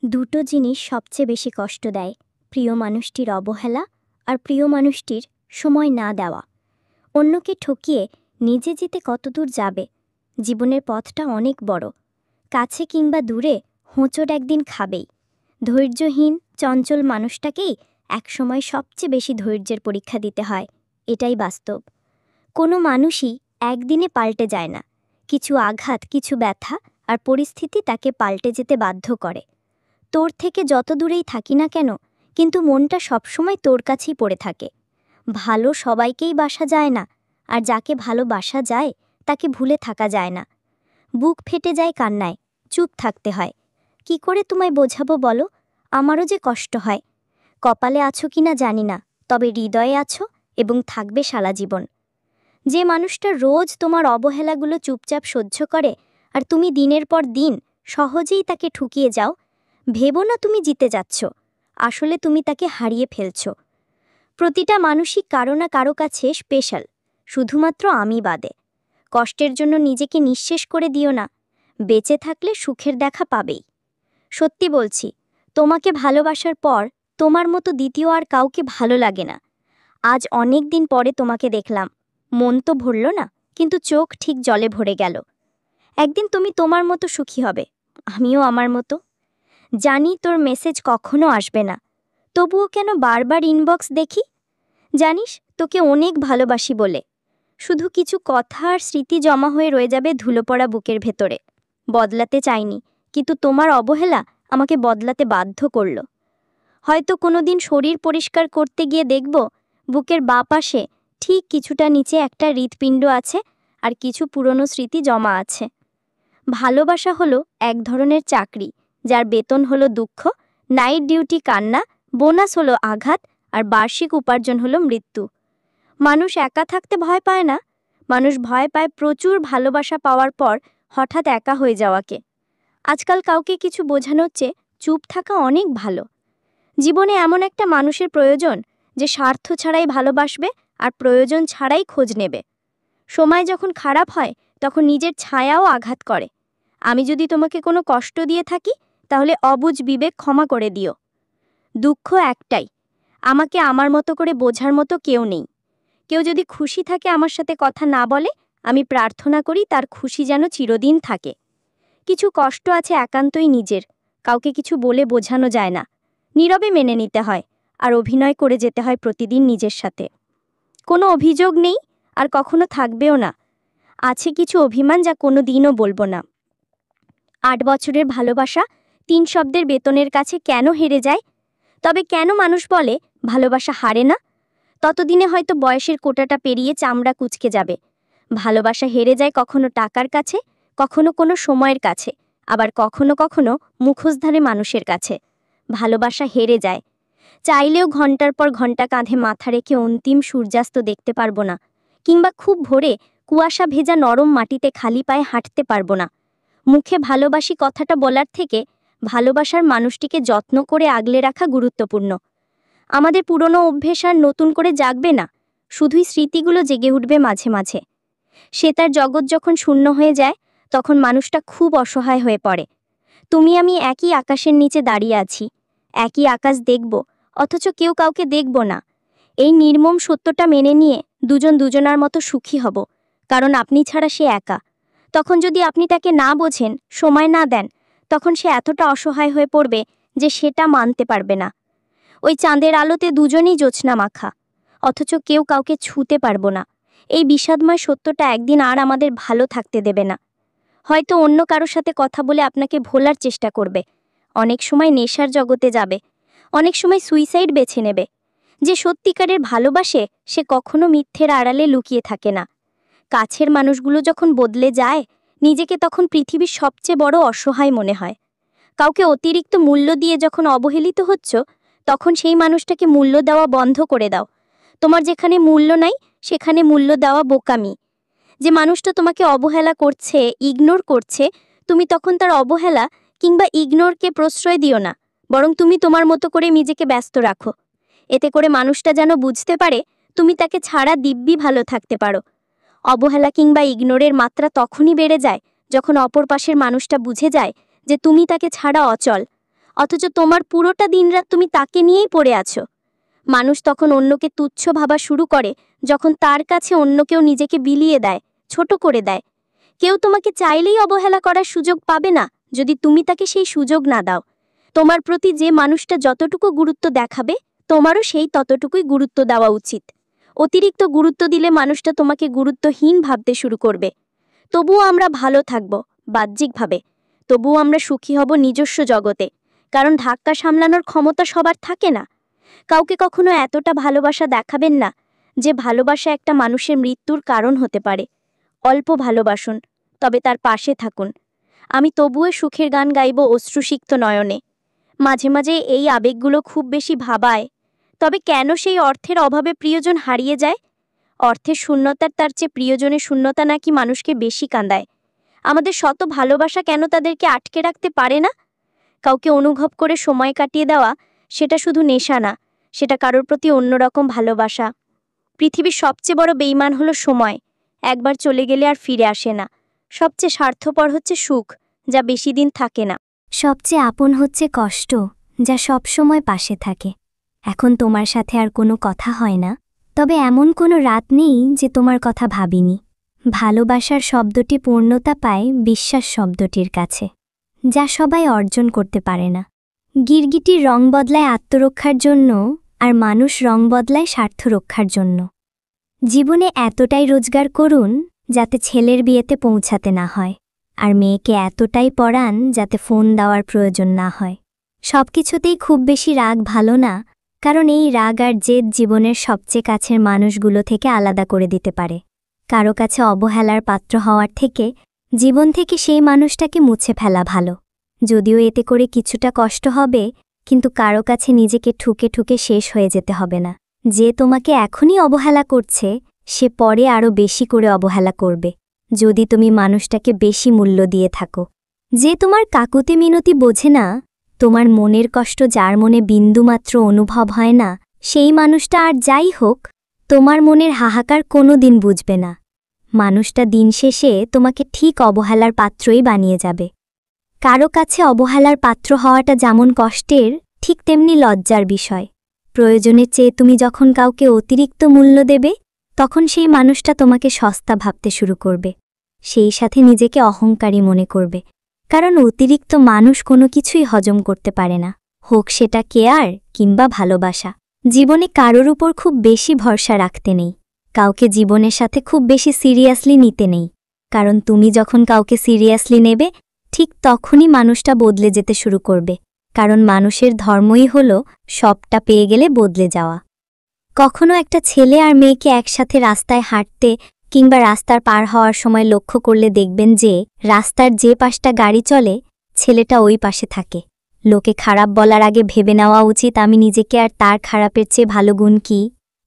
দুটো জিনিস সবচেয়ে বেশি কষ্ট দেয়, প্রিয় মানুষটির অবহেলা আর প্রিয় মানুষটির সময় না দেওয়া। অন্যকে ঠকিয়ে নিজে যেতে কতদূর যাবে? জীবনের পথটা অনেক বড়, কাছে কিংবা দূরে হোঁচট একদিন খাবেই। ধৈর্যহীন চঞ্চল মানুষটাকেই একসময় সবচেয়ে বেশি ধৈর্যের পরীক্ষা দিতে হয়, এটাই বাস্তব। কোনো মানুষই একদিনে পাল্টে যায় না। কিছু আঘাত, কিছু ব্যথা আর পরিস্থিতি তাকে পাল্টে যেতে বাধ্য করে। তোর থেকে যত দূরেই থাকি না কেন, কিন্তু মনটা সবসময় তোর কাছেই পড়ে থাকে। ভালো সবাইকেই বাসা যায় না, আর যাকে ভালোবাসা যায় তাকে ভুলে থাকা যায় না। বুক ফেটে যায় কান্নায়, চুপ থাকতে হয়। কি করে তোমায় বোঝাবো বলো? আমারও যে কষ্ট হয়। কপালে আছো কিনা জানি না, তবে হৃদয়ে আছো এবং থাকবে সারা জীবন। যে মানুষটা রোজ তোমার অবহেলাগুলো চুপচাপ সহ্য করে, আর তুমি দিনের পর দিন সহজেই তাকে ঠুকিয়ে যাও, ভেবো না তুমি জিতে যাচ্ছ, আসলে তুমি তাকে হারিয়ে ফেলছ। প্রতিটা মানুষই কারো না কারো কাছে স্পেশাল, শুধুমাত্র আমি বাদে। কষ্টের জন্য নিজেকে নিঃশেষ করে দিও না, বেঁচে থাকলে সুখের দেখা পাবেই। সত্যি বলছি, তোমাকে ভালোবাসার পর তোমার মতো দ্বিতীয় আর কাউকে ভালো লাগে না। আজ অনেক দিন পরে তোমাকে দেখলাম, মন তো ভরল না, কিন্তু চোখ ঠিক জলে ভরে গেল। একদিন তুমি তোমার মতো সুখী হবে, আমিও আমার মতো। জানি তোর মেসেজ কখনো আসবে না, তবুও কেন বারবার ইনবক্স দেখি? জানিস তোকে অনেক ভালোবাসি বলে। শুধু কিছু কথা আর স্মৃতি জমা হয়ে রয়ে যাবে ধুলোপড়া বুকের ভেতরে। বদলাতে চাইনি, কিন্তু তোমার অবহেলা আমাকে বদলাতে বাধ্য করল। হয়তো কোনোদিন শরীর পরিষ্কার করতে গিয়ে দেখব বুকের বাঁ পাশে ঠিক কিছুটা নিচে একটা হৃৎপিণ্ড আছে, আর কিছু পুরনো স্মৃতি জমা আছে। ভালোবাসা হলো এক ধরনের চাকরি, যার বেতন হলো দুঃখ, নাইট ডিউটি কান্না, বোনাস হলো আঘাত, আর বার্ষিক উপার্জন হলো মৃত্যু। মানুষ একা থাকতে ভয় পায় না, মানুষ ভয় পায় প্রচুর ভালোবাসা পাওয়ার পর হঠাৎ একা হয়ে যাওয়াকে। আজকাল কাউকে কিছু বোঝানোর চেয়ে চুপ থাকা অনেক ভালো। জীবনে এমন একটা মানুষের প্রয়োজন, যে স্বার্থ ছাড়াই ভালোবাসবে আর প্রয়োজন ছাড়াই খোঁজ নেবে। সময় যখন খারাপ হয়, তখন নিজের ছায়াও আঘাত করে। আমি যদি তোমাকে কোনো কষ্ট দিয়ে থাকি, তাহলে অবুঝ বিবেক ক্ষমা করে দিও। দুঃখ একটাই, আমাকে আমার মতো করে বোঝার মতো কেউ নেই। কেউ যদি খুশি থাকে আমার সাথে কথা না বলে, আমি প্রার্থনা করি তার খুশি যেন চিরদিন থাকে। কিছু কষ্ট আছে একান্তই নিজের, কাউকে কিছু বলে বোঝানো যায় না। নীরবে মেনে নিতে হয়, আর অভিনয় করে যেতে হয় প্রতিদিন নিজের সাথে। কোনো অভিযোগ নেই, আর কখনো থাকবেও না। আছে কিছু অভিমান, যা কোনো দিনও বলবো না। 8 বছরের ভালোবাসা 3 শব্দের বেতনের কাছে কেন হেরে যায়? তবে কেন মানুষ বলে ভালোবাসা হারে না? ততদিনে হয়তো বয়সের কোটাটা পেরিয়ে চামড়া কুঁচকে যাবে। ভালোবাসা হেরে যায় কখনো টাকার কাছে, কখনো কোনো সময়ের কাছে, আবার কখনো কখনো মুখোশধারী মানুষের কাছে। ভালোবাসা হেরে যায়, চাইলেও ঘন্টার পর ঘন্টা কাঁধে মাথা রেখে অন্তিম সূর্যাস্ত দেখতে পারবো না, কিংবা খুব ভোরে কুয়াশা ভেজা নরম মাটিতে খালি পায়ে হাঁটতে পারবো না। মুখে ভালোবাসি কথাটা বলার থেকে ভালোবাসার মানুষটিকে যত্ন করে আগলে রাখা গুরুত্বপূর্ণ। আমাদের পুরনো অভ্যেস আর নতুন করে জাগবে না, শুধুই স্মৃতিগুলো জেগে উঠবে মাঝে মাঝে। সে তার জগৎ যখন শূন্য হয়ে যায়, তখন মানুষটা খুব অসহায় হয়ে পড়ে। তুমি আমি একই আকাশের নিচে দাঁড়িয়ে আছি, একই আকাশ দেখব, অথচ কেউ কাউকে দেখব না। এই নির্মম সত্যটা মেনে নিয়ে দুজন দুজনার মতো সুখী হব, কারণ আপনি ছাড়া সে একা। তখন যদি আপনি তাকে না বোঝেন, সময় না দেন, তখন সে এতটা অসহায় হয়ে পড়বে যে সেটা মানতে পারবে না। ওই চাঁদের আলোতে দুজনেই জ্যোৎস্না মাখা, অথচ কেউ কাউকে ছুঁতে পারবো না। এই বিষাদময় সত্যটা একদিন আর আমাদের ভালো থাকতে দেবে না। হয়তো অন্য কারোর সাথে কথা বলে আপনাকে ভোলার চেষ্টা করবে, অনেক সময় নেশার জগতে যাবে, অনেক সময় সুইসাইড বেছে নেবে। যে সত্যিকারের ভালোবাসে, সে কখনো মিথ্যের আড়ালে লুকিয়ে থাকে না। কাছের মানুষগুলো যখন বদলে যায়, নিজেকে তখন পৃথিবীর সবচেয়ে বড় অসহায় মনে হয়। কাউকে অতিরিক্ত মূল্য দিয়ে যখন অবহেলিত হচ্ছ, তখন সেই মানুষটাকে মূল্য দেওয়া বন্ধ করে দাও। তোমার যেখানে মূল্য নাই, সেখানে মূল্য দেওয়া বোকামি। যে মানুষটা তোমাকে অবহেলা করছে, ইগনোর করছে, তুমি তখন তার অবহেলা কিংবা ইগনোরকে প্রশ্রয় দিও না, বরং তুমি তোমার মতো করে নিজেকে ব্যস্ত রাখো। এতে করে মানুষটা যেন বুঝতে পারে তুমি তাকে ছাড়া দিব্যি ভালো থাকতে পারো। অবহেলা কিংবা ইগনোরের মাত্রা তখনই বেড়ে যায়, যখন অপর পাশের মানুষটা বুঝে যায় যে তুমি তাকে ছাড়া অচল। অথচ তোমার পুরোটা দিনরাত তুমি তাকে নিয়েই পড়ে আছো। মানুষ তখন অন্যকে তুচ্ছ ভাবা শুরু করে যখন তার কাছে অন্য কেউ নিজেকে বিলিয়ে দেয়, ছোট করে দেয়। কেউ তোমাকে চাইলেই অবহেলা করার সুযোগ পাবে না যদি তুমি তাকে সেই সুযোগ না দাও। তোমার প্রতি যে মানুষটা যতটুকু গুরুত্ব দেখাবে, তোমারও সেই ততটুকুই গুরুত্ব দেওয়া উচিত। অতিরিক্ত গুরুত্ব দিলে মানুষটা তোমাকে গুরুত্বহীন ভাবতে শুরু করবে। তবুও আমরা ভালো থাকব বাহ্যিকভাবে, তবুও আমরা সুখী হব নিজস্ব জগতে, কারণ ধাক্কা সামলানোর ক্ষমতা সবার থাকে না। কাউকে কখনো এতটা ভালোবাসা দেখাবেন না যে ভালোবাসা একটা মানুষের মৃত্যুর কারণ হতে পারে। অল্প ভালোবাসুন, তবে তার পাশে থাকুন। আমি তবুও সুখের গান গাইব অশ্রুসিক্ত নয়নে। মাঝে মাঝে এই আবেগগুলো খুব বেশি ভাবায়। তবে কেন সেই অর্থের অভাবে প্রিয়জন হারিয়ে যায়? অর্থের শূন্যতার তার চেয়ে প্রিয়জনের শূন্যতা নাকি মানুষকে বেশি কাঁদায়। আমাদের শত ভালোবাসা কেন তাদেরকে আটকে রাখতে পারে না? কাউকে অনুভব করে সময় কাটিয়ে দেওয়া, সেটা শুধু নেশা না, সেটা কারোর প্রতি অন্যরকম ভালোবাসা। পৃথিবীর সবচেয়ে বড় বেঈমান হলো সময়। একবার চলে গেলে আর ফিরে আসে না। সবচেয়ে স্বার্থপর হচ্ছে সুখ, যা বেশি দিন থাকে না। সবচেয়ে আপন হচ্ছে কষ্ট, যা সব সময় পাশে থাকে। এখন তোমার সাথে আর কোনো কথা হয় না, তবে এমন কোনো রাত নেই যে তোমার কথা ভাবিনি। ভালোবাসার শব্দটি পূর্ণতা পায় বিশ্বাস শব্দটির কাছে, যা সবাই অর্জন করতে পারে না। গিরগিটির রং বদলায় আত্মরক্ষার জন্য, আর মানুষ রং বদলায় স্বার্থ রক্ষার জন্য। জীবনে এতটাই রোজগার করুন যাতে ছেলের বিয়েতে পৌঁছাতে না হয়, আর মেয়েকে এতটাই পড়ান যাতে ফোন দেওয়ার প্রয়োজন না হয়। সবকিছুতেই খুব বেশি রাগ ভালো না, কারণ এই রাগ আর জেদ জীবনের সবচেয়ে কাছের মানুষগুলো থেকে আলাদা করে দিতে পারে। কারো কাছে অবহেলার পাত্র হওয়ার থেকে জীবন থেকে সেই মানুষটাকে মুছে ফেলা ভালো। যদিও এতে করে কিছুটা কষ্ট হবে, কিন্তু কারো কাছে নিজেকে ঠুকে ঠুকে শেষ হয়ে যেতে হবে না। যে তোমাকে এখনই অবহেলা করছে, সে পরে আরও বেশি করে অবহেলা করবে যদি তুমি মানুষটাকে বেশি মূল্য দিয়ে থাকো। যে তোমার কাকুতি মিনতি বোঝে না, তোমার মনের কষ্ট যার মনে বিন্দুমাত্র অনুভব হয় না, সেই মানুষটা আর যাই হোক, তোমার মনের হাহাকার কোনো দিন বুঝবে না। মানুষটা দিন শেষে তোমাকে ঠিক অবহেলার পাত্রই বানিয়ে যাবে। কারো কাছে অবহেলার পাত্র হওয়াটা যেমন কষ্টের, ঠিক তেমনি লজ্জার বিষয়। প্রয়োজনের চেয়ে তুমি যখন কাউকে অতিরিক্ত মূল্য দেবে, তখন সেই মানুষটা তোমাকে সস্তা ভাবতে শুরু করবে। সেই সাথে নিজেকে অহংকারী মনে করবে, কারণ অতিরিক্ত মানুষ কোনো কিছুই হজম করতে পারে না, হোক সেটা কেয়ার কিংবা ভালোবাসা। জীবনে কারোর উপর খুব বেশি ভরসা রাখতে নেই, কাউকে জীবনের সাথে খুব বেশি সিরিয়াসলি নিতে নেই, কারণ তুমি যখন কাউকে সিরিয়াসলি নেবে, ঠিক তখনই মানুষটা বদলে যেতে শুরু করবে। কারণ মানুষের ধর্মই হল সবটা পেয়ে গেলে বদলে যাওয়া। কখনো একটা ছেলে আর মেয়েকে একসাথে রাস্তায় হাঁটতে কিংবা রাস্তার পার হওয়ার সময় লক্ষ্য করলে দেখবেন যে রাস্তার যে পাশটা গাড়ি চলে, ছেলেটা ওই পাশে থাকে। লোকে খারাপ বলার আগে ভেবে নেওয়া উচিত আমি নিজেকে আর তার খারাপের চেয়ে ভালো গুণ কি।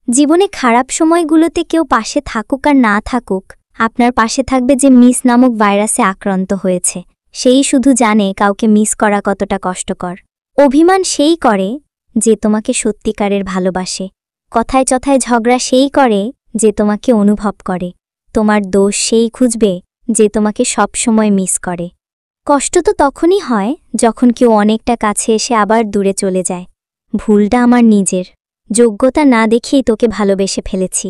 জীবনে খারাপ সময়গুলোতে কেউ পাশে থাকুক আর না থাকুক, আপনার পাশে থাকবে যে মিস নামক ভাইরাসে আক্রান্ত হয়েছে। সেই শুধু জানে কাউকে মিস করা কতটা কষ্টকর। অভিমান সেই করে যে তোমাকে সত্যিকারের ভালোবাসে। কথায় কথায় ঝগড়া সেই করে যে তোমাকে অনুভব করে। তোমার দোষ সেই খুঁজবে যে তোমাকে সব সময় মিস করে। কষ্ট তো তখনই হয় যখন কেউ অনেকটা কাছে এসে আবার দূরে চলে যায়। ভুলটা আমার নিজের, যোগ্যতা না দেখেই তোকে ভালোবেসে ফেলেছি।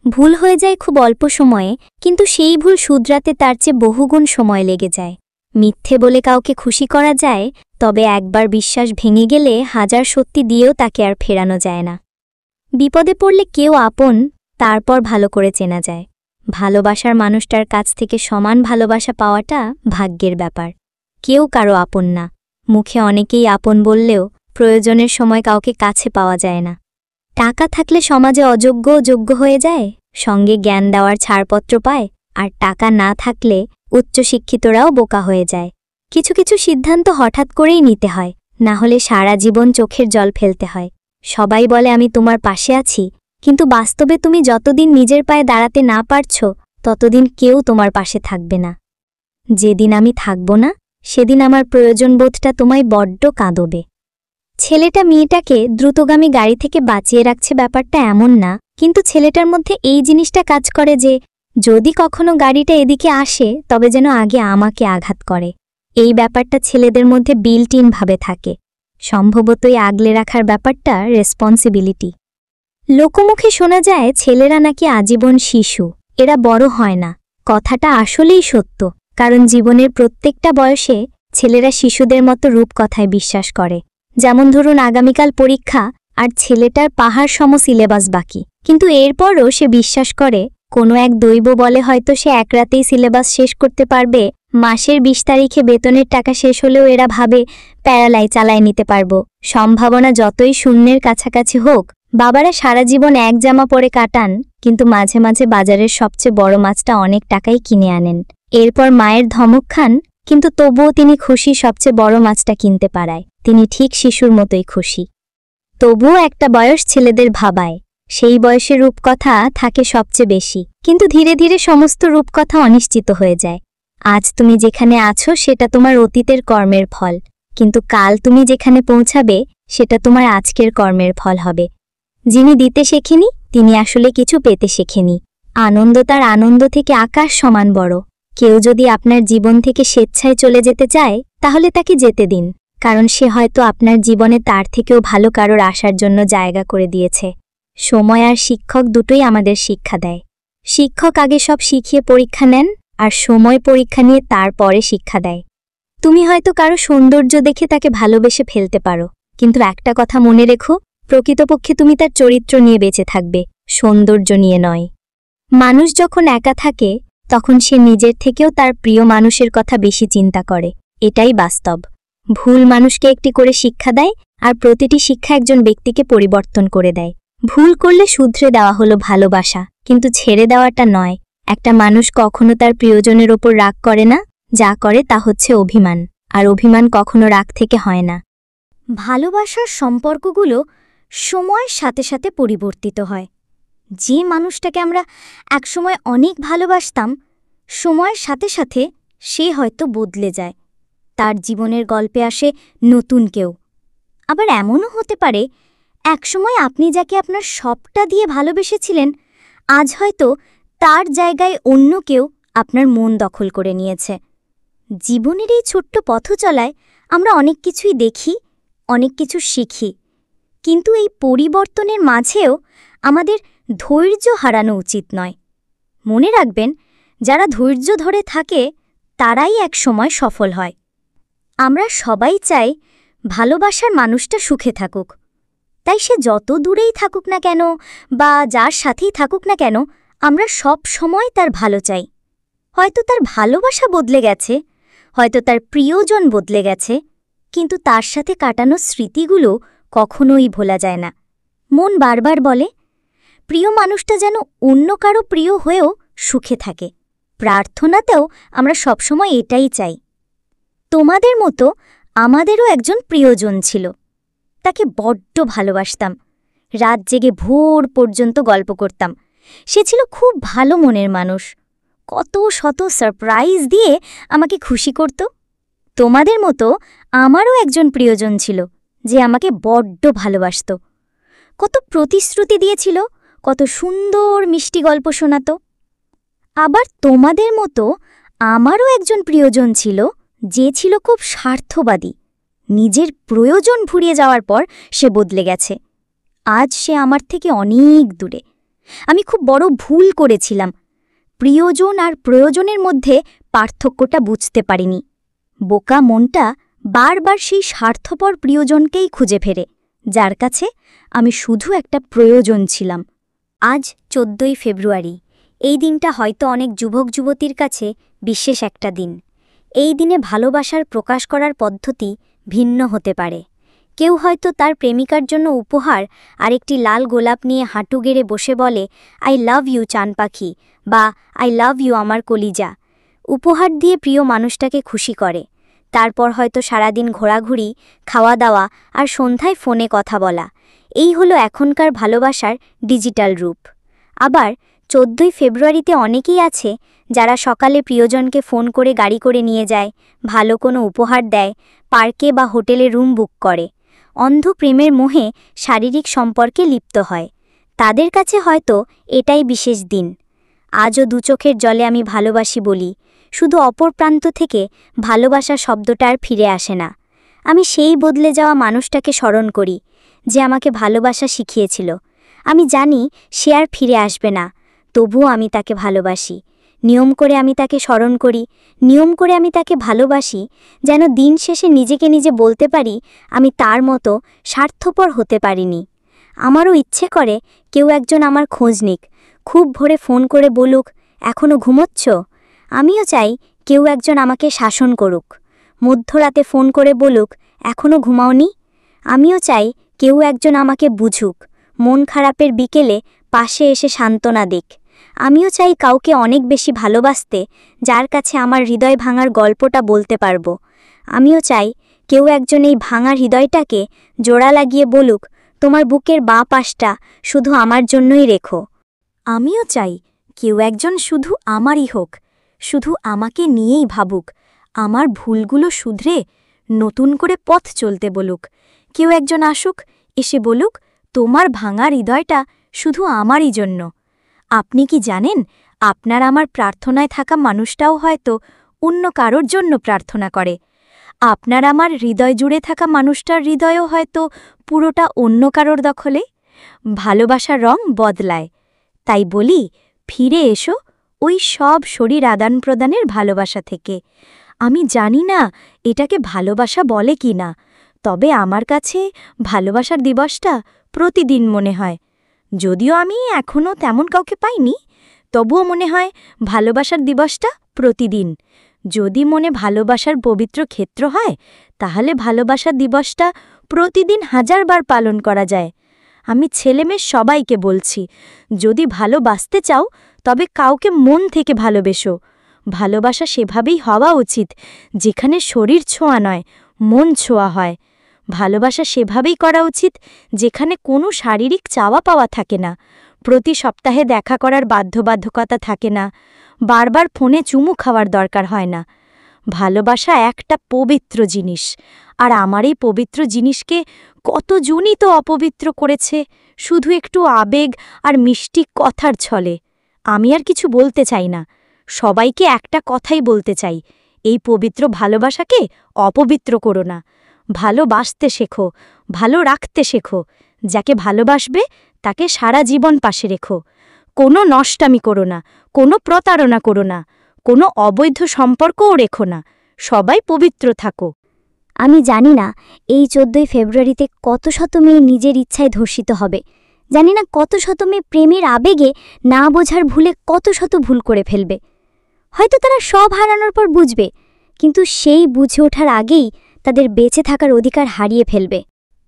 ভুল হয়ে যায় খুব অল্প সময়ে, কিন্তু সেই ভুল শুধরাতে তার চেয়ে বহুগুণ সময় লেগে যায়। মিথ্যে বলে কাউকে খুশি করা যায়, তবে একবার বিশ্বাস ভেঙে গেলে হাজার সত্যি দিয়েও তাকে আর ফেরানো যায় না। বিপদে পড়লে কেউ আপন, তারপর ভালো করে চেনা যায়। ভালোবাসার মানুষটার কাছ থেকে সমান ভালোবাসা পাওয়াটা ভাগ্যের ব্যাপার। কেউ কারো আপন না। মুখে অনেকেই আপন বললেও প্রয়োজনের সময় কাউকে কাছে পাওয়া যায় না। টাকা থাকলে সমাজে অযোগ্য যোগ্য হয়ে যায়, সঙ্গে জ্ঞান দেওয়ার ছাড়পত্র পায়, আর টাকা না থাকলে উচ্চশিক্ষিতরাও বোকা হয়ে যায়। কিছু কিছু সিদ্ধান্ত হঠাৎ করেই নিতে হয়, না হলে সারা জীবন চোখের জল ফেলতে হয়। সবাই বলে আমি তোমার পাশে আছি, কিন্তু বাস্তবে তুমি যতদিন নিজের পায়ে দাঁড়াতে না পারছ, ততদিন কেউ তোমার পাশে থাকবে না। যেদিন আমি থাকব না, সেদিন আমার প্রয়োজনবোধটা তোমায় বড্ড কাঁদবে। ছেলেটা মেয়েটাকে দ্রুতগামী গাড়ি থেকে বাঁচিয়ে রাখছে ব্যাপারটা এমন না, কিন্তু ছেলেটার মধ্যে এই জিনিসটা কাজ করে যে যদি কখনো গাড়িটা এদিকে আসে, তবে যেন আগে আমাকে আঘাত করে। এই ব্যাপারটা ছেলেদের মধ্যে বিল্ট ইন ভাবে থাকে। সম্ভবতই আগলে রাখার ব্যাপারটা রেসপন্সিবিলিটি। লোকমুখে শোনা যায় ছেলেরা নাকি আজীবন শিশু, এরা বড় হয় না। কথাটা আসলেই সত্য, কারণ জীবনের প্রত্যেকটা বয়সে ছেলেরা শিশুদের মতো রূপকথায় বিশ্বাস করে। যেমন ধরুন আগামীকাল পরীক্ষা আর ছেলেটার পাহাড় সম সিলেবাস বাকি, কিন্তু এরপরও সে বিশ্বাস করে কোনো এক দৈব বলে হয়তো সে এক রাতেই সিলেবাস শেষ করতে পারবে। মাসের ২০ তারিখে বেতনের টাকা শেষ হলেও এরা ভাবে প্যারালাই চালায় নিতে পারবো। সম্ভাবনা যতই শূন্যের কাছাকাছি হোক, বাবারা সারা জীবন এক জামা পরে কাটান, কিন্তু মাঝে মাঝে বাজারের সবচেয়ে বড় মাছটা অনেক টাকায় কিনে আনেন। এরপর মায়ের ধমক খান, কিন্তু তবুও তিনি খুশি সবচেয়ে বড় মাছটা কিনতে পারায়। তিনি ঠিক শিশুর মতোই খুশি। তবুও একটা বয়স ছেলেদের ভাবায়, সেই বয়সে রূপকথা থাকে সবচেয়ে বেশি, কিন্তু ধীরে ধীরে সমস্ত রূপকথা অনিশ্চিত হয়ে যায়। আজ তুমি যেখানে আছো সেটা তোমার অতীতের কর্মের ফল, কিন্তু কাল তুমি যেখানে পৌঁছাবে সেটা তোমার আজকের কর্মের ফল হবে। যিনি দিতে শেখেনি তিনি আসলে কিছু পেতে শেখেনি। আনন্দ তার আনন্দ থেকে আকাশ সমান বড়। কেউ যদি আপনার জীবন থেকে স্বেচ্ছায় চলে যেতে চায় তাহলে তাকে যেতে দিন, কারণ সে হয়তো আপনার জীবনে তার থেকেও ভালো কারোর আসার জন্য জায়গা করে দিয়েছে। সময় আর শিক্ষক দুটোই আমাদের শিক্ষা দেয়। শিক্ষক আগে সব শিখিয়ে পরীক্ষা নেন, আর সময় পরীক্ষা নিয়ে তারপরে শিক্ষা দেয়। তুমি হয়তো কারো সৌন্দর্য দেখে তাকে ভালোবেসে ফেলতে পারো, কিন্তু একটা কথা মনে রেখো, প্রকৃতপক্ষে তুমি তার চরিত্র নিয়ে বেঁচে থাকবে, সৌন্দর্য নিয়ে নয়। মানুষ যখন একা থাকে তখন সে নিজের থেকেও তার প্রিয় মানুষের কথা বেশি চিন্তা করে। এটাই বাস্তব। ভুল মানুষকে একটি করে শিক্ষা দেয়, আর প্রতিটি শিক্ষা একজন ব্যক্তিকে পরিবর্তন করে দেয়। ভুল করলে শুধরে দেওয়া হলো ভালোবাসা, কিন্তু ছেড়ে দেওয়াটা নয়। একটা মানুষ কখনো তার প্রিয়জনের ওপর রাগ করে না, যা করে তা হচ্ছে অভিমান, আর অভিমান কখনো রাগ থেকে হয় না। ভালোবাসার সম্পর্কগুলো সময়ের সাথে সাথে পরিবর্তিত হয়। যে মানুষটাকে আমরা একসময় অনেক ভালোবাসতাম, সময়ের সাথে সাথে সে হয়তো বদলে যায়। তার জীবনের গল্পে আসে নতুন কেউ। আবার এমনও হতে পারে একসময় আপনি যাকে আপনার সবটা দিয়ে ভালোবেসেছিলেন, আজ হয়তো তার জায়গায় অন্য কেউ আপনার মন দখল করে নিয়েছে। জীবনের এই ছোট্ট পথ চলায় আমরা অনেক কিছুই দেখি, অনেক কিছু শিখি, কিন্তু এই পরিবর্তনের মাঝেও আমাদের ধৈর্য হারানো উচিত নয়। মনে রাখবেন, যারা ধৈর্য ধরে থাকে তারাই একসময় সফল হয়। আমরা সবাই চাই ভালোবাসার মানুষটা সুখে থাকুক, তাই সে যত দূরেই থাকুক না কেন বা যার সাথেই থাকুক না কেন, আমরা সব সময় তার ভালো চাই। হয়তো তার ভালোবাসা বদলে গেছে, হয়তো তার প্রিয়জন বদলে গেছে, কিন্তু তার সাথে কাটানো স্মৃতিগুলো কখনোই ভোলা যায় না। মন বারবার বলে, প্রিয় মানুষটা যেন অন্য কারো প্রিয় হয়েও সুখে থাকে। প্রার্থনাতেও আমরা সবসময় এটাই চাই। তোমাদের মতো আমাদেরও একজন প্রিয়জন ছিল, তাকে বড্ড ভালোবাসতাম। রাত জেগে ভোর পর্যন্ত গল্প করতাম। সে ছিল খুব ভালো মনের মানুষ, কত শত সারপ্রাইজ দিয়ে আমাকে খুশি করত। তোমাদের মতো আমারও একজন প্রিয়জন ছিল যে আমাকে বড্ড ভালোবাসত, কত প্রতিশ্রুতি দিয়েছিল, কত সুন্দর মিষ্টি গল্প শোনাত। আবার তোমাদের মতো আমারও একজন প্রিয়জন ছিল যে ছিল খুব স্বার্থবাদী। নিজের প্রয়োজন ফুরিয়ে যাওয়ার পর সে বদলে গেছে। আজ সে আমার থেকে অনেক দূরে। আমি খুব বড় ভুল করেছিলাম। প্রিয়জন আর প্রয়োজনের মধ্যে পার্থক্যটা বুঝতে পারিনি। বোকা মনটা বারবার সেই স্বার্থপর প্রিয়জনকেই খুঁজে ফেরে, যার কাছে আমি শুধু একটা প্রয়োজন ছিলাম। আজ 14ই ফেব্রুয়ারি। এই দিনটা হয়তো অনেক যুবক যুবতীর কাছে বিশেষ একটা দিন। এই দিনে ভালোবাসার প্রকাশ করার পদ্ধতি ভিন্ন হতে পারে। কেউ হয়তো তার প্রেমিকার জন্য উপহার আর একটি লাল গোলাপ নিয়ে হাঁটু গেড়ে বসে বলে, আই লাভ ইউ চান পাখি, বা আই লাভ ইউ আমার কলিজা। উপহার দিয়ে প্রিয় মানুষটাকে খুশি করে। তারপর হয়তো সারাদিন ঘোরাঘুরি, খাওয়া দাওয়া আর সন্ধ্যায় ফোনে কথা বলা। এই হলো এখনকার ভালোবাসার ডিজিটাল রূপ। আবার 14ই ফেব্রুয়ারিতে অনেকেই আছে যারা সকালে প্রিয়জনকে ফোন করে গাড়ি করে নিয়ে যায়, ভালো কোনো উপহার দেয়, পার্কে বা হোটেলে রুম বুক করে। অন্ধ প্রেমের মোহে শারীরিক সম্পর্কে লিপ্ত হয়। তাদের কাছে হয়তো এটাই বিশেষ দিন। আজও দু চোখের জলে আমি ভালোবাসি বলি, শুধু অপর প্রান্ত থেকে ভালোবাসা শব্দটা আর ফিরে আসে না। আমি সেই বদলে যাওয়া মানুষটাকে স্মরণ করি যে আমাকে ভালোবাসা শিখিয়েছিল। আমি জানি সে আর ফিরে আসবে না, তবুও আমি তাকে ভালোবাসি। নিয়ম করে আমি তাকে স্মরণ করি, নিয়ম করে আমি তাকে ভালোবাসি, যেন দিন শেষে নিজেকে নিজে বলতে পারি আমি তার মতো স্বার্থপর হতে পারিনি। আমারও ইচ্ছে করে কেউ একজন আমার খোঁজ নিক, খুব ভোরে ফোন করে বলুক, এখনো ঘুমোচ্ছ? আমিও চাই কেউ একজন আমাকে শাসন করুক, মধ্যরাতে ফোন করে বলুক, এখনো ঘুমাওনি? আমিও চাই কেউ একজন আমাকে বুঝুক, মন খারাপের বিকেলে পাশে এসে সান্ত্বনা দিক। আমিও চাই কাউকে অনেক বেশি ভালোবাসতে, যার কাছে আমার হৃদয় ভাঙার গল্পটা বলতে পারবো। আমিও চাই কেউ একজন এই ভাঙা হৃদয়টাকে জোড়া লাগিয়ে বলুক, তোমার বুকের বাঁ পাশটা শুধু আমার জন্যই রেখো। আমিও চাই কেউ একজন শুধু আমারই হোক, শুধু আমাকে নিয়েই ভাবুক, আমার ভুলগুলো শুধরে নতুন করে পথ চলতে বলুক। কেউ একজন আসুক, এসে বলুক, তোমার ভাঙা হৃদয়টা শুধু আমারই জন্য। আপনি কি জানেন, আপনার আমার প্রার্থনায় থাকা মানুষটাও হয়তো অন্য কারোর জন্য প্রার্থনা করে। আপনার আমার হৃদয় জুড়ে থাকা মানুষটার হৃদয়ও হয়তো পুরোটা অন্য কারোর দখলে। ভালোবাসার রং বদলায়, তাই বলি, ফিরে এসো ওই সব শরীর আদান প্রদানের ভালোবাসা থেকে। আমি জানি না এটাকে ভালোবাসা বলে কি না, তবে আমার কাছে ভালোবাসার দিবসটা প্রতিদিন মনে হয়। যদিও আমি এখনও তেমন কাউকে পাইনি, তবুও মনে হয় ভালোবাসার দিবসটা প্রতিদিন। যদি মনে ভালোবাসার পবিত্র ক্ষেত্র হয়, তাহলে ভালোবাসার দিবসটা প্রতিদিন 1000 বার পালন করা যায়। আমি ছেলেমেয়ে সবাইকে বলছি, যদি ভালোবাসতে চাও তবে কাউকে মন থেকে ভালোবেসো। ভালোবাসা সেভাবেই হওয়া উচিত যেখানে শরীর ছোঁয়া নয়, মন ছোঁয়া হয়। ভালোবাসা সেভাবেই করা উচিত যেখানে কোনো শারীরিক চাওয়া পাওয়া থাকে না, প্রতি সপ্তাহে দেখা করার বাধ্যবাধকতা থাকে না, বারবার ফোনে চুমু খাওয়ার দরকার হয় না। ভালোবাসা একটা পবিত্র জিনিস, আর আমার এই পবিত্র জিনিসকে কতজনই তো অপবিত্র করেছে শুধু একটু আবেগ আর মিষ্টি কথার ছলে। আমি আর কিছু বলতে চাই না, সবাইকে একটা কথাই বলতে চাই, এই পবিত্র ভালোবাসাকে অপবিত্র করো না। ভালোবাসতে শেখো, ভালো রাখতে শেখো। যাকে ভালোবাসবে তাকে সারা জীবন পাশে রেখো। কোনো নষ্টামি করো না, কোনো প্রতারণা করো না, কোনো অবৈধ সম্পর্কও রেখো না। সবাই পবিত্র থাকো। আমি জানি না এই 14ই ফেব্রুয়ারিতে কত শত মেয়ে নিজের ইচ্ছায় ধর্ষিত হবে। জানি না কত শত মেয়ে প্রেমের আবেগে না বোঝার ভুলে কত শত ভুল করে ফেলবে। হয়তো তারা সব হারানোর পর বুঝবে, কিন্তু সেই বুঝে ওঠার আগেই তাদের বেঁচে থাকার অধিকার হারিয়ে ফেলবে।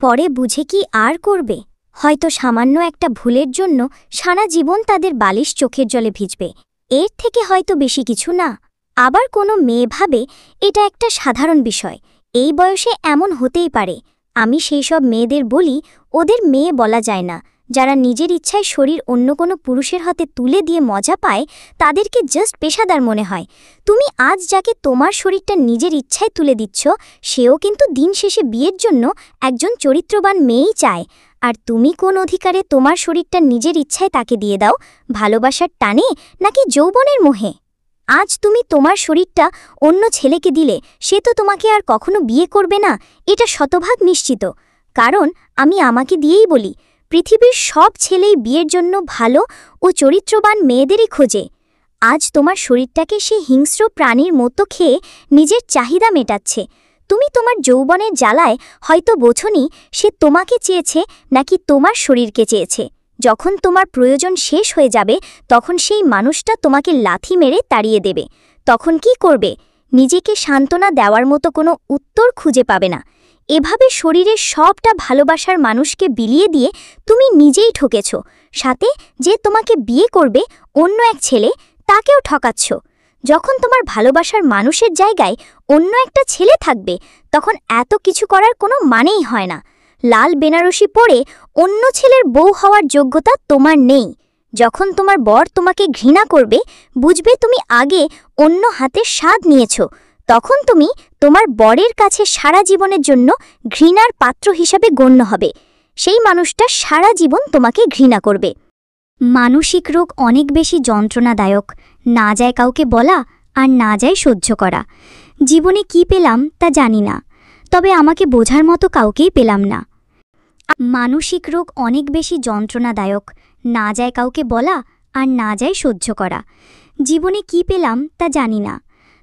পরে বুঝে কি আর করবে? হয়তো সামান্য একটা ভুলের জন্য সারা জীবন তাদের বালিশ চোখের জলে ভিজবে। এর থেকে হয়তো বেশি কিছু না। আবার কোনো মেয়ে ভাবে এটা একটা সাধারণ বিষয়, এই বয়সে এমন হতেই পারে। আমি সেই সব মেয়েদের বলি, ওদের মেয়ে বলা যায় না। যারা নিজের ইচ্ছায় শরীর অন্য কোনো পুরুষের হাতে তুলে দিয়ে মজা পায়, তাদেরকে জাস্ট পেশাদার মনে হয়। তুমি আজ যাকে তোমার শরীরটা নিজের ইচ্ছায় তুলে দিচ্ছ, সেও কিন্তু দিন শেষে বিয়ের জন্য একজন চরিত্রবান মেয়েই চায়। আর তুমি কোন অধিকারে তোমার শরীরটা নিজের ইচ্ছায় তাকে দিয়ে দাও? ভালোবাসার টানে নাকি যৌবনের মোহে? আজ তুমি তোমার শরীরটা অন্য ছেলেকে দিলে, সে তো তোমাকে আর কখনো বিয়ে করবে না, এটা শতভাগ নিশ্চিত। কারণ আমি আমাকে দিয়েই বলি, পৃথিবীর সব ছেলেই বিয়ের জন্য ভালো ও চরিত্রবান মেয়েদেরই খোঁজে। আজ তোমার শরীরটাকে সে হিংস্র প্রাণীর মতো খেয়ে নিজের চাহিদা মেটাচ্ছে। তুমি তোমার যৌবনের জ্বালায় হয়তো বোঝনি সে তোমাকে চেয়েছে নাকি তোমার শরীরকে চেয়েছে। যখন তোমার প্রয়োজন শেষ হয়ে যাবে, তখন সেই মানুষটা তোমাকে লাথি মেরে তাড়িয়ে দেবে। তখন কি করবে? নিজেকে সান্ত্বনা দেওয়ার মতো কোনো উত্তর খুঁজে পাবে না। এভাবে শরীরের সবটা ভালোবাসার মানুষকে বিলিয়ে দিয়ে তুমি নিজেই ঠকেছ। সাথে যে তোমাকে বিয়ে করবে অন্য এক ছেলে, তাকেও ঠকাচ্ছ। যখন তোমার ভালোবাসার মানুষের জায়গায় অন্য একটা ছেলে থাকবে, তখন এত কিছু করার কোনো মানেই হয় না। লাল বেনারসি পরে অন্য ছেলের বউ হওয়ার যোগ্যতা তোমার নেই। যখন তোমার বর তোমাকে ঘৃণা করবে, বুঝবে তুমি আগে অন্য হাতের স্বাদ নিয়েছ। তখন তুমি তোমার বরের কাছে সারা জীবনের জন্য ঘৃণার পাত্র হিসাবে গণ্য হবে। সেই মানুষটা সারা জীবন তোমাকে ঘৃণা করবে। মানসিক রোগ অনেক বেশি যন্ত্রণাদায়ক। না যায় কাউকে বলা, আর না যায় সহ্য করা। জীবনে কি পেলাম তা জানি না, তবে আমাকে বোঝার মতো কাউকেই পেলাম না। মানসিক রোগ অনেক বেশি যন্ত্রণাদায়ক, না যায় কাউকে বলা আর না যায় সহ্য করা। জীবনে কি পেলাম তা জানি না,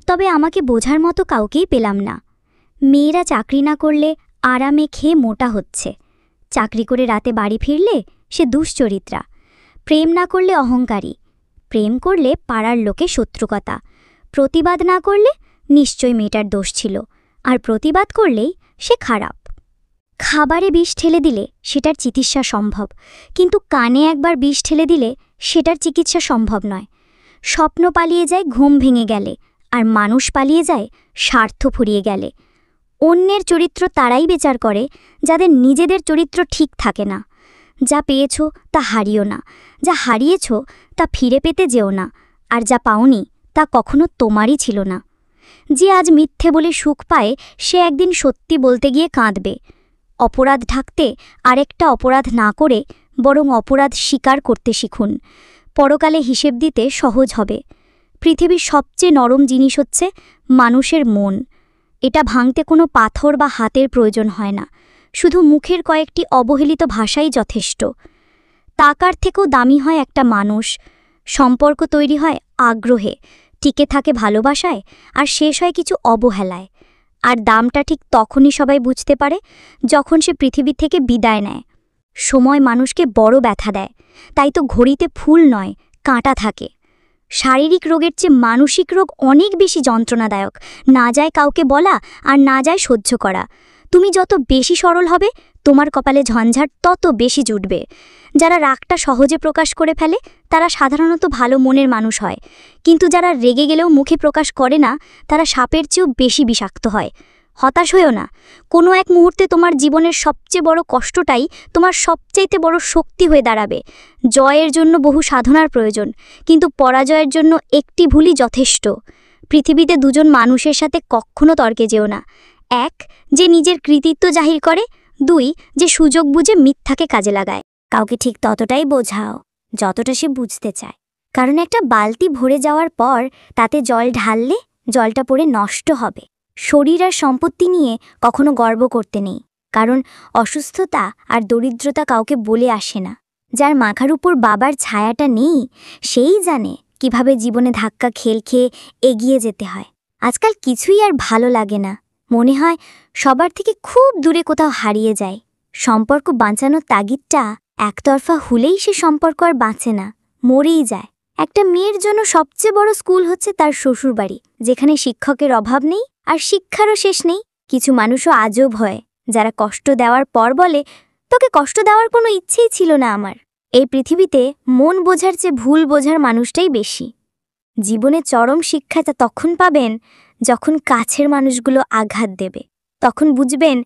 তবে আমাকে বোঝার মতো কাউকেই পেলাম না। মেয়েরা চাকরি না করলে আরামে খেয়ে মোটা হচ্ছে, চাকরি করে রাতে বাড়ি ফিরলে সে দুশ্চরিত্রা। প্রেম না করলে অহংকারী, প্রেম করলে পাড়ার লোকে শত্রুকতা। প্রতিবাদ না করলে নিশ্চয় মেয়েটার দোষ ছিল, আর প্রতিবাদ করলেই সে খারাপ। খাবারে বিষ ঠেলে দিলে সেটার চিকিৎসা সম্ভব, কিন্তু কানে একবার বিষ ঠেলে দিলে সেটার চিকিৎসা সম্ভব নয়। স্বপ্ন পালিয়ে যায় ঘুম ভেঙে গেলে, আর মানুষ পালিয়ে যায় স্বার্থ ফুরিয়ে গেলে। অন্যের চরিত্র তারাই বিচার করে যাদের নিজেদের চরিত্র ঠিক থাকে না। যা পেয়েছ তা হারিও না, যা হারিয়েছ তা ফিরে পেতে যেও না, আর যা পাওনি তা কখনো তোমারই ছিল না। যে আজ মিথ্যে বলে সুখ পায় সে একদিন সত্যি বলতে গিয়ে কাঁদবে। অপরাধ ঢাকতে আরেকটা অপরাধ না করে বরং অপরাধ স্বীকার করতে শিখুন। পরকালে হিসেব দিতে সহজ হবে। পৃথিবীর সবচেয়ে নরম জিনিস হচ্ছে মানুষের মন। এটা ভাঙতে কোনো পাথর বা হাতের প্রয়োজন হয় না, শুধু মুখের কয়েকটি অবহেলিত ভাষাই যথেষ্ট। টাকার থেকেও দামি হয় একটা মানুষ। সম্পর্ক তৈরি হয় আগ্রহে, টিকে থাকে ভালোবাসায়, আর শেষ হয় কিছু অবহেলায়। আর দামটা ঠিক তখনই সবাই বুঝতে পারে যখন সে পৃথিবী থেকে বিদায় নেয়। সময় মানুষকে বড় ব্যথা দেয়, তাই তো ঘড়িতে ফুল নয় কাঁটা থাকে। শারীরিক রোগের চেয়ে মানসিক রোগ অনেক বেশি যন্ত্রণাদায়ক, না যায় কাউকে বলা আর না যায় সহ্য করা। তুমি যত বেশি সরল হবে তোমার কপালে ঝঞ্ঝাট তত বেশি জুটবে। যারা রাগটা সহজে প্রকাশ করে ফেলে তারা সাধারণত ভালো মনের মানুষ হয়, কিন্তু যারা রেগে গেলেও মুখে প্রকাশ করে না তারা সাপের চেয়েও বেশি বিষাক্ত হয়। হতাশ হয়েও না, কোনো এক মুহূর্তে তোমার জীবনের সবচেয়ে বড় কষ্টটাই তোমার সবচাইতে বড় শক্তি হয়ে দাঁড়াবে। জয়ের জন্য বহু সাধনার প্রয়োজন, কিন্তু পরাজয়ের জন্য একটি ভুলই যথেষ্ট। পৃথিবীতে দুজন মানুষের সাথে কখনো তর্কে যেও না। এক, যে নিজের কৃতিত্ব জাহির করে। দুই, যে সুযোগ বুঝে মিথ্যাকে কাজে লাগায়। কাউকে ঠিক ততটাই বোঝাও যতটা সে বুঝতে চায়, কারণ একটা বালতি ভরে যাওয়ার পর তাতে জল ঢাললে জলটা পড়ে নষ্ট হবে। শরীর আর সম্পত্তি নিয়ে কখনো গর্ব করতে নেই, কারণ অসুস্থতা আর দরিদ্রতা কাউকে বলে আসে না। যার মাথার উপর বাবার ছায়াটা নেই সেই জানে কিভাবে জীবনে ধাক্কা খেয়ে এগিয়ে যেতে হয়। আজকাল কিছুই আর ভালো লাগে না, মনে হয় সবার থেকে খুব দূরে কোথাও হারিয়ে যায়। সম্পর্ক বাঁচানোর তাগিদটা একতরফা হলেই সে সম্পর্ক আর বাঁচে না, মরেই যায়। একটা মেয়ের জন্য সবচেয়ে বড় স্কুল হচ্ছে তার শ্বশুরবাড়ি, যেখানে শিক্ষকের অভাব নেই আর শিক্ষারও শেষ নেই। কিছু মানুষও আজব হয় যারা কষ্ট দেওয়ার পর বলে, তোকে কষ্ট দেওয়ার কোনো ইচ্ছেই ছিল না আমার। এই পৃথিবীতে মন বোঝার চেয়ে ভুল বোঝার মানুষটাই বেশি। জীবনে চরম শিক্ষাটা তখন পাবেন যখন কাছের মানুষগুলো আঘাত দেবে। তখন বুঝবেন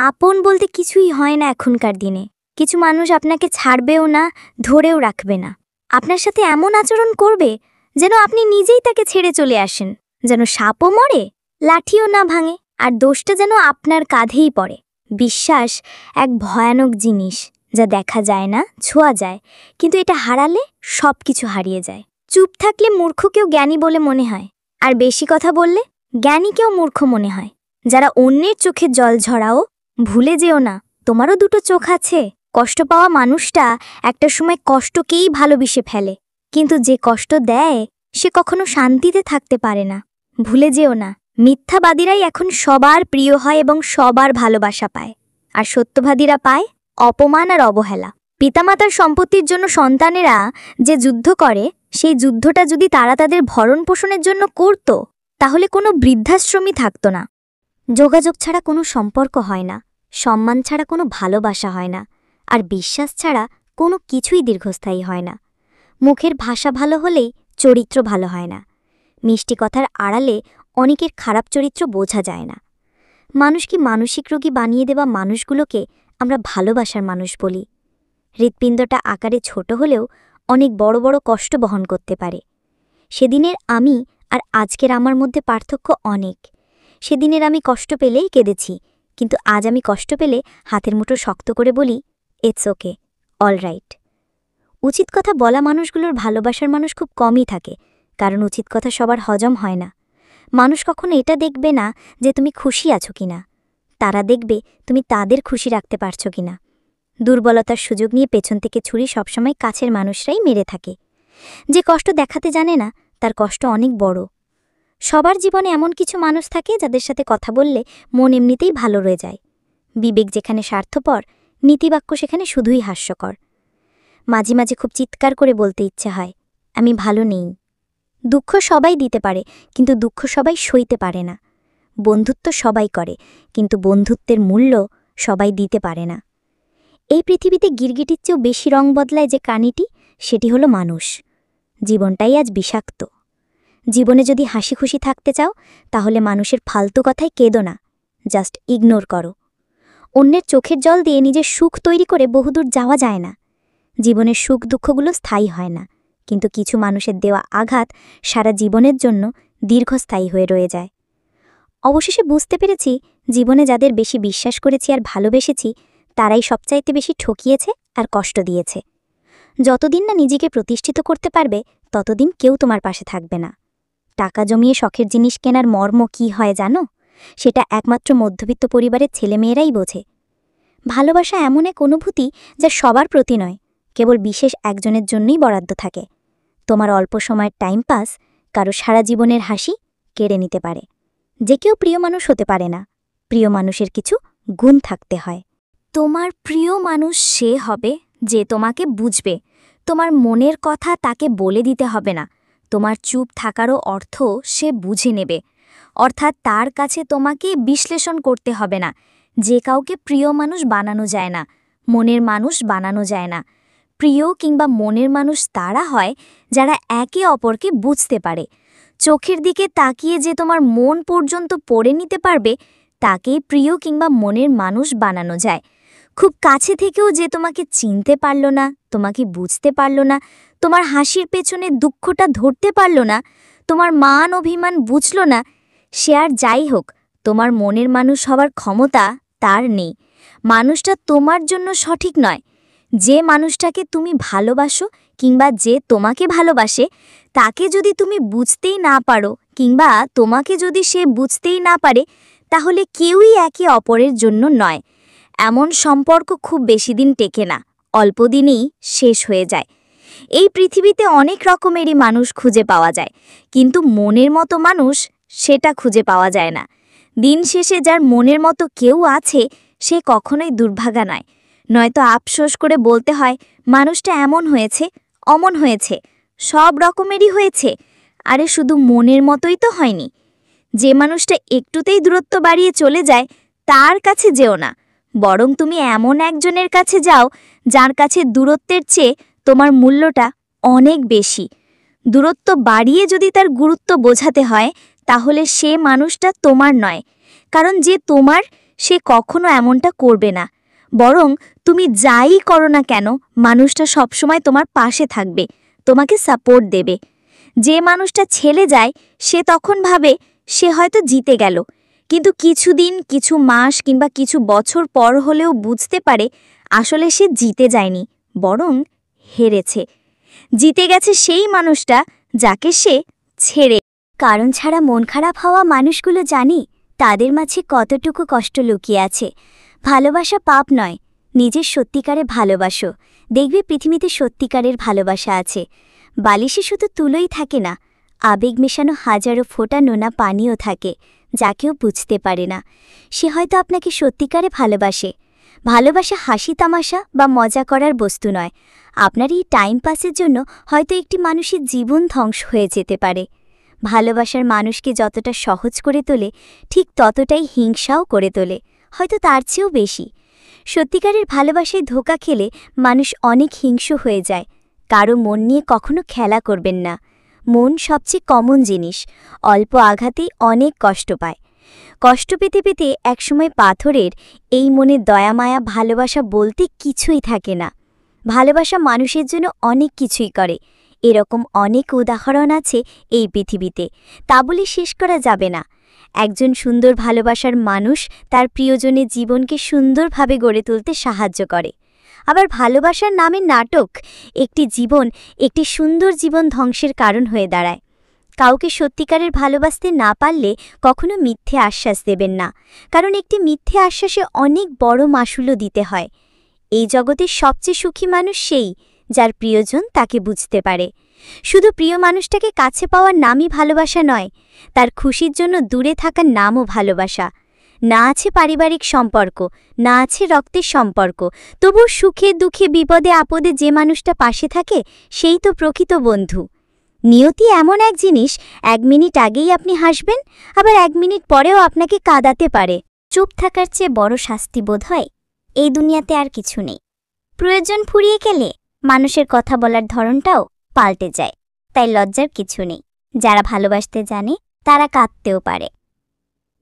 আপন বলতে কিছুই হয় না এখনকার দিনে। কিছু মানুষ আপনাকে ছাড়বেও না, ধরেও রাখবে না। আপনার সাথে এমন আচরণ করবে যেন আপনি নিজেই তাকে ছেড়ে চলে আসেন, যেন সাপও মরে লাঠিও না ভাঙে, আর দোষটা যেন আপনার কাঁধেই পড়ে। বিশ্বাস এক ভয়ানক জিনিস, যা দেখা যায় না, ছোঁয়া যায়, কিন্তু এটা হারালে সব কিছু হারিয়ে যায়। চুপ থাকলে মূর্খকেও জ্ঞানী বলে মনে হয়, আর বেশি কথা বললে জ্ঞানীকেও মূর্খ মনে হয়। যারা অন্যের চোখে জল ঝরাও, ভুলে যেও না তোমারও দুটো চোখ আছে। কষ্ট পাওয়া মানুষটা একটা সময় কষ্টকেই ভালোবেসে ফেলে, কিন্তু যে কষ্ট দেয় সে কখনো শান্তিতে থাকতে পারে না। ভুলে যেও না, মিথ্যাবাদীরাই এখন সবার প্রিয় হয় এবং সবার ভালোবাসা পায়, আর সত্যবাদীরা পায় অপমান আর অবহেলা। পিতামাতার সম্পত্তির জন্য সন্তানেরা যে যুদ্ধ করে, সেই যুদ্ধটা যদি তারা তাদের ভরণ পোষণের জন্য করত, তাহলে কোনো বৃদ্ধাশ্রমই থাকত না। যোগাযোগ ছাড়া কোনো সম্পর্ক হয় না, সম্মান ছাড়া কোনো ভালোবাসা হয় না, আর বিশ্বাস ছাড়া কোনো কিছুই দীর্ঘস্থায়ী হয় না। মুখের ভাষা ভালো হলেই চরিত্র ভালো হয় না। মিষ্টি কথার আড়ালে অনেকের খারাপ চরিত্র বোঝা যায় না। মানুষকে মানসিক রোগী বানিয়ে দেওয়া মানুষগুলোকে আমরা ভালোবাসার মানুষ বলি। হৃৎপিণ্ডটা আকারে ছোট হলেও অনেক বড় বড় কষ্ট বহন করতে পারে। সেদিনের আমি আর আজকের আমার মধ্যে পার্থক্য অনেক। সেদিনের আমি কষ্ট পেলেই কেঁদেছি, কিন্তু আজ আমি কষ্ট পেলে হাতের মুঠো শক্ত করে বলি, ইটস ওকে, অল রাইট। উচিত কথা বলা মানুষগুলোর ভালোবাসার মানুষ খুব কমই থাকে, কারণ উচিত কথা সবার হজম হয় না। মানুষ কখনো এটা দেখবে না যে তুমি খুশি আছো কিনা, তারা দেখবে তুমি তাদের খুশি রাখতে পারছো কিনা। দুর্বলতার সুযোগ নিয়ে পেছন থেকে ছুরি সবসময় কাছের মানুষরাই মেরে থাকে। যে কষ্ট দেখাতে জানে না তার কষ্ট অনেক বড়। সবার জীবনে এমন কিছু মানুষ থাকে যাদের সাথে কথা বললে মন এমনিতেই ভালো রয়ে যায়। বিবেক যেখানে স্বার্থপর, নীতিবাক্য সেখানে শুধুই হাস্যকর। মাঝে মাঝে খুব চিৎকার করে বলতে ইচ্ছে হয়, আমি ভালো নেই। দুঃখ সবাই দিতে পারে, কিন্তু দুঃখ সবাই সইতে পারে না। বন্ধুত্ব সবাই করে, কিন্তু বন্ধুত্বের মূল্য সবাই দিতে পারে না। এই পৃথিবীতে গিরগিটির চেয়েও বেশি রং বদলায় যে প্রাণীটি, সেটি হলো মানুষ। জীবনটাই আজ বিষাক্ত। জীবনে যদি হাসি খুশি থাকতে চাও, তাহলে মানুষের ফালতু কথায় কেঁদো না, জাস্ট ইগনোর করো। অন্যের চোখের জল দিয়ে নিজের সুখ তৈরি করে বহুদূর যাওয়া যায় না। জীবনের সুখ দুঃখগুলো স্থায়ী হয় না, কিন্তু কিছু মানুষের দেওয়া আঘাত সারা জীবনের জন্য দীর্ঘস্থায়ী হয়ে রয়ে যায়। অবশেষে বুঝতে পেরেছি, জীবনে যাদের বেশি বিশ্বাস করেছি আর ভালোবেসেছি, তারাই সবচাইতে বেশি ঠকিয়েছে আর কষ্ট দিয়েছে। যতদিন না নিজেকে প্রতিষ্ঠিত করতে পারবে, ততদিন কেউ তোমার পাশে থাকবে না। টাকা জমিয়ে শখের জিনিস কেনার মর্ম কী হয় জানো? সেটা একমাত্র মধ্যবিত্ত পরিবারের ছেলেমেয়েরাই বোঝে। ভালোবাসা এমন এক অনুভূতি যা সবার প্রতি নয়, কেবল বিশেষ একজনের জন্যই বরাদ্দ থাকে। তোমার অল্প সময়ের টাইম পাস কারো সারা জীবনের হাসি কেড়ে নিতে পারে। যে কেউ প্রিয় মানুষ হতে পারে না, প্রিয় মানুষের কিছু গুণ থাকতে হয়। তোমার প্রিয় মানুষ সে হবে যে তোমাকে বুঝবে। তোমার মনের কথা তাকে বলে দিতে হবে না। তোমার চুপ থাকারও অর্থ সে বুঝে নেবে, অর্থাৎ তার কাছে তোমাকে বিশ্লেষণ করতে হবে না। যে কাউকে প্রিয় মানুষ বানানো যায় না, মনের মানুষ বানানো যায় না। প্রিয় কিংবা মনের মানুষ তারা হয় যারা একে অপরকে বুঝতে পারে। চোখের দিকে তাকিয়ে যে তোমার মন পর্যন্ত পড়ে নিতে পারবে, তাকেই প্রিয় কিংবা মনের মানুষ বানানো যায়। খুব কাছে থেকেও যে তোমাকে চিনতে পারল না, তোমাকে বুঝতে পারল না, তোমার হাসির পেছনে দুঃখটা ধরতে পারল না, তোমার মান অভিমান বুঝল না, সে আর যাই হোক, তোমার মনের মানুষ হওয়ার ক্ষমতা তার নেই। মানুষটা তোমার জন্য সঠিক নয়। যে মানুষটাকে তুমি ভালোবাসো কিংবা যে তোমাকে ভালোবাসে, তাকে যদি তুমি বুঝতেই না পারো কিংবা তোমাকে যদি সে বুঝতেই না পারে, তাহলে কেউই একে অপরের জন্য নয়। এমন সম্পর্ক খুব বেশি দিন টেকে না, অল্প দিনেই শেষ হয়ে যায়। এই পৃথিবীতে অনেক রকমেরই মানুষ খুঁজে পাওয়া যায়, কিন্তু মনের মতো মানুষ সেটা খুঁজে পাওয়া যায় না। দিন শেষে যার মনের মতো কেউ আছে, সে কখনোই দুর্ভাগা নয়। নয়তো আফসোস করে বলতে হয়, মানুষটা এমন হয়েছে, অমন হয়েছে, সব রকমেরই হয়েছে। আরে শুধু মনের মতোই তো হয়নি। যে মানুষটা একটুতেই দূরত্ব বাড়িয়ে চলে যায়, তার কাছে যেও না, বরং তুমি এমন একজনের কাছে যাও যার কাছে দূরত্বের চেয়ে তোমার মূল্যটা অনেক বেশি। দূরত্ব বাড়িয়ে যদি তার গুরুত্ব বোঝাতে হয়, তাহলে সে মানুষটা তোমার নয়। কারণ যে তোমার, সে কখনো এমনটা করবে না। বরং তুমি যাই করো না কেন, মানুষটা সবসময় তোমার পাশে থাকবে, তোমাকে সাপোর্ট দেবে। যে মানুষটা ছেড়ে যায়, সে তখন ভাবে সে হয়তো জিতে গেল, কিন্তু কিছুদিন, কিছু মাস কিংবা কিছু বছর পর হলেও বুঝতে পারে আসলে সে জিতে যায়নি, বরং হেরেছে। জিতে গেছে সেই মানুষটা যাকে সে ছেড়ে। কারণ ছাড়া মন খারাপ হওয়া মানুষগুলো জানি তাদের মাঝে কতটুকু কষ্ট লুকিয়ে আছে। ভালোবাসা পাপ নয়, নিজের সত্যিকারে ভালোবাসো, দেখবে পৃথিবীতে সত্যিকারের ভালোবাসা আছে। বালিশে শুধু তুলোই থাকে না, আবেগ মেশানো হাজারো ফোঁটা নোনা পানিও থাকে, যা কেউ বুঝতে পারে না। সে হয়তো আপনাকে সত্যিকারে ভালোবাসে। ভালোবাসা হাসি তামাশা বা মজা করার বস্তু নয়। আপনার এই টাইম পাসের জন্য হয়তো একটি মানুষের জীবন ধ্বংস হয়ে যেতে পারে। ভালোবাসার মানুষকে যতটা সহজ করে তোলে, ঠিক ততটাই হিংসাও করে তোলে, হয়তো তার চেয়েও বেশি। সত্যিকারের ভালোবাসায় ধোঁকা খেলে মানুষ অনেক হিংস্র হয়ে যায়। কারো মন নিয়ে কখনো খেলা করবেন না। মন সবচেয়ে কমন জিনিস, অল্প আঘাতেই অনেক কষ্ট পায়। কষ্ট পেতে পেতে একসময় পাথরের এই মনে দয়ামায়া ভালোবাসা বলতে কিছুই থাকে না। ভালোবাসা মানুষের জন্য অনেক কিছুই করে, এরকম অনেক উদাহরণ আছে এই পৃথিবীতে, তা বলে শেষ করা যাবে না। একজন সুন্দর ভালোবাসার মানুষ তার প্রিয়জনের জীবনকে সুন্দরভাবে গড়ে তুলতে সাহায্য করে। আবার ভালোবাসার নামে নাটক একটি সুন্দর জীবন ধ্বংসের কারণ হয়ে দাঁড়ায়। কাউকে সত্যিকারের ভালোবাসতে না পারলে কখনো মিথ্যে আশ্বাস দেবেন না, কারণ একটি মিথ্যে আশ্বাসে অনেক বড় মাশুলও দিতে হয়। এই জগতের সবচেয়ে সুখী মানুষ সেই, যার প্রিয়জন তাকে বুঝতে পারে। শুধু প্রিয় মানুষটাকে কাছে পাওয়ার নামই ভালোবাসা নয়, তার খুশির জন্য দূরে থাকার নামও ভালোবাসা। না আছে পারিবারিক সম্পর্ক, না আছে রক্তের সম্পর্ক, তবু সুখে দুঃখে বিপদে আপদে যে মানুষটা পাশে থাকে সেই তো প্রকৃত বন্ধু। নিয়তি এমন এক জিনিস, 1 মিনিট আগেই আপনি হাসবেন, আবার 1 মিনিট পরেও আপনাকে কাঁদাতে পারে। চুপ থাকার চেয়ে বড় শাস্তি বোধ হয় এই দুনিয়াতে আর কিছু নেই। প্রয়োজন ফুরিয়ে গেলে মানুষের কথা বলার ধরনটাও পাল্টে যায়, তাই লজ্জার কিছু নেই। যারা ভালোবাসতে জানে তারা কাঁদতেও পারে।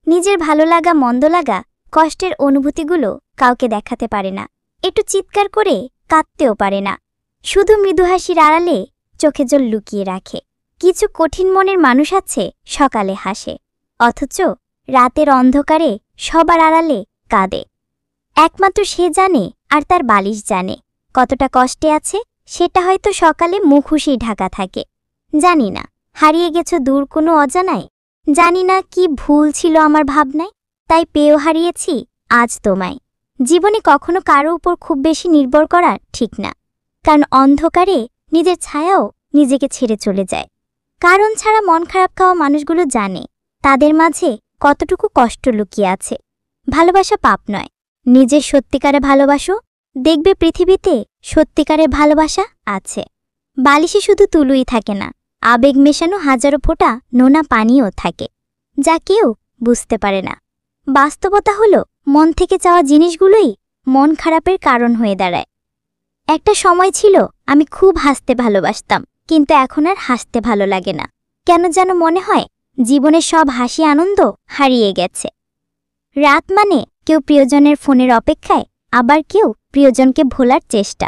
নিজের ভালো লাগা মন্দ লাগা কষ্টের অনুভূতিগুলো কাউকে দেখাতে পারে না, একটু চিৎকার করে কাঁদতেও পারে না, শুধু মৃদু হাসির আড়ালে চোখে জল লুকিয়ে রাখে। কিছু কঠিন মনের মানুষ আছে সকালে হাসে, অথচ রাতের অন্ধকারে সবার আড়ালে কাঁদে। একমাত্র সে জানে আর তার বালিশ জানে কতটা কষ্টে আছে, সেটা হয়তো সকালে মুখোশেই ঢাকা থাকে। জানি না হারিয়ে গেছ দূর কোনো অজানায়, জানি না কি ভুল ছিল আমার ভাবনায়, তাই পেয়েও হারিয়েছি আজ তোমায়। জীবনে কখনো কারো উপর খুব বেশি নির্ভর করা ঠিক না, কারণ অন্ধকারে নিজের ছায়াও নিজেকে ছেড়ে চলে যায়। কারণ ছাড়া মন খারাপ খাওয়া মানুষগুলো জানে তাদের মাঝে কতটুকু কষ্ট লুকিয়ে আছে। ভালোবাসা পাপ নয়, নিজের সত্যিকারে ভালোবাসো, দেখবে পৃথিবীতে সত্যিকারের ভালোবাসা আছে। বালিশে শুধু তুলুই থাকে না, আবেগ মেশানো হাজারো ফোঁটা নোনা পানিও থাকে, যা কেউ বুঝতে পারে না। বাস্তবতা হলো মন থেকে চাওয়া জিনিসগুলোই মন খারাপের কারণ হয়ে দাঁড়ায়। একটা সময় ছিল আমি খুব হাসতে ভালোবাসতাম, কিন্তু এখন আর হাসতে ভালো লাগে না। কেন যেন মনে হয় জীবনের সব হাসি আনন্দ হারিয়ে গেছে। রাত মানে কেউ প্রিয়জনের ফোনের অপেক্ষায়, আবার কেউ প্রিয়জনকে ভোলার চেষ্টা।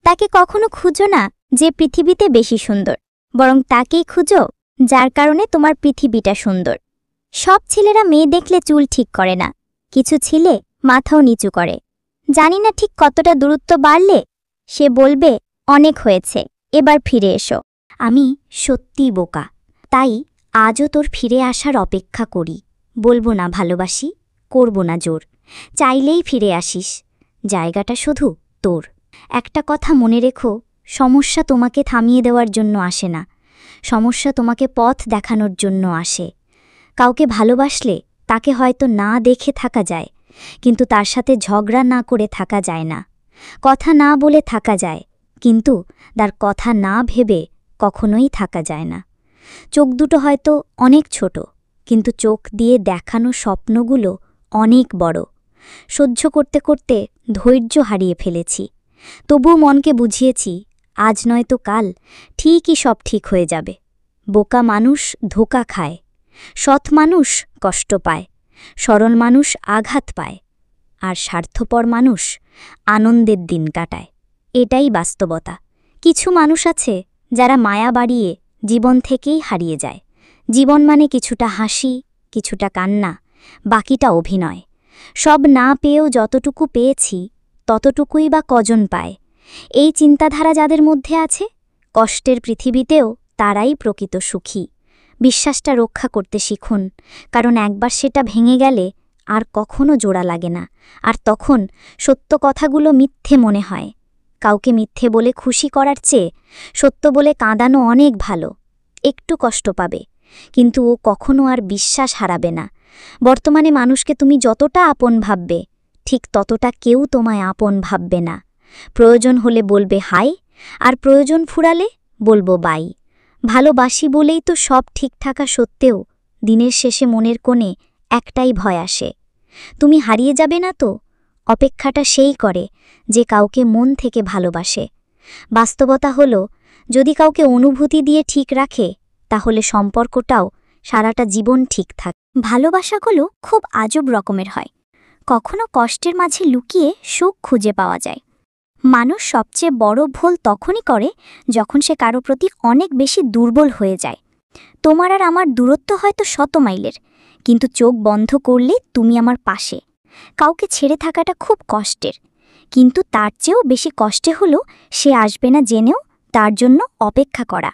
তাকে কখনো খুঁজো না যে পৃথিবীতে বেশি সুন্দর, বরং তাকেই খুঁজো যার কারণে তোমার পৃথিবীটা সুন্দর। সব ছেলেরা মেয়ে দেখলে চুল ঠিক করে না, কিছু ছেলে মাথাও নিচু করে। জানি না ঠিক কতটা দূরত্ব বাড়লে সে বলবে অনেক হয়েছে, এবার ফিরে এসো। আমি সত্যিই বোকা, তাই আজও তোর ফিরে আসার অপেক্ষা করি। বলবো না ভালোবাসি, করব না জোর, চাইলেই ফিরে আসিস, জায়গাটা শুধু তোর। একটা কথা মনে রেখো, সমস্যা তোমাকে থামিয়ে দেওয়ার জন্য আসে না, সমস্যা তোমাকে পথ দেখানোর জন্য আসে। কাউকে ভালোবাসলে তাকে হয়তো না দেখে থাকা যায়, কিন্তু তার সাথে ঝগড়া না করে থাকা যায় না। কথা না বলে থাকা যায়, কিন্তু তার কথা না ভেবে কখনোই থাকা যায় না। চোখ দুটো হয়তো অনেক ছোট, কিন্তু চোখ দিয়ে দেখানো স্বপ্নগুলো অনেক বড়। সহ্য করতে করতে ধৈর্য হারিয়ে ফেলেছি, তবুও মনকে বুঝিয়েছি আজ নয়তো কাল ঠিকই সব ঠিক হয়ে যাবে। বোকা মানুষ ধোঁকা খায়, সৎ মানুষ কষ্ট পায়, সরল মানুষ আঘাত পায়, আর স্বার্থপর মানুষ আনন্দের দিন কাটায়। এটাই বাস্তবতা। কিছু মানুষ আছে যারা মায়া বাড়িয়ে জীবন থেকেই হারিয়ে যায়। জীবন মানে কিছুটা হাসি, কিছুটা কান্না, বাকিটা অভিনয়। সব না পেয়েও যতটুকু পেয়েছি ততটুকুই বা কজন পায়। এই চিন্তাধারা যাদের মধ্যে আছে, কষ্টের পৃথিবীতেও তারাই প্রকৃত সুখী। বিশ্বাসটা রক্ষা করতে শিখুন, কারণ একবার সেটা ভেঙে গেলে আর কখনো জোড়া লাগে না, আর তখন সত্য কথাগুলো মিথ্যে মনে হয়। কাউকে মিথ্যে বলে খুশি করার চেয়ে সত্য বলে কাঁদানো অনেক ভালো। একটু কষ্ট পাবে, কিন্তু ও কখনো আর বিশ্বাস হারাবে না। বর্তমানে মানুষকে তুমি যতটা আপন ভাববে, ঠিক ততটা কেউ তোমায় আপন ভাববে না। প্রয়োজন হলে বলবে হাই, আর প্রয়োজন ফুরালে বলবো বাই। ভালোবাসি বলেই তো সব ঠিক থাকা সত্ত্বেও দিনের শেষে মনের কোণে একটাই ভয় আসে, তুমি হারিয়ে যাবে না তো। অপেক্ষাটা সেই করে যে কাউকে মন থেকে ভালোবাসে। বাস্তবতা হলো, যদি কাউকে অনুভূতি দিয়ে ঠিক রাখে, তাহলে সম্পর্কটাও সারাটা জীবন ঠিক থাকে। ভালোবাসাগুলো খুব আজব রকমের হয়। কখনো কষ্টের মাঝে লুকিয়ে সুখ খুঁজে পাওয়া যায়। মানুষ সবচেয়ে বড় ভুল তখনই করে যখন সে কারো প্রতি অনেক বেশি দুর্বল হয়ে যায়। তোমার আর আমার দূরত্ব হয়তো 100 মাইলের, কিন্তু চোখ বন্ধ করলে তুমি আমার পাশে। কাউকে ছেড়ে থাকাটা খুব কষ্টের, কিন্তু তার চেয়েও বেশি কষ্টে হলো সে আসবে না জেনেও তার জন্য অপেক্ষা করা।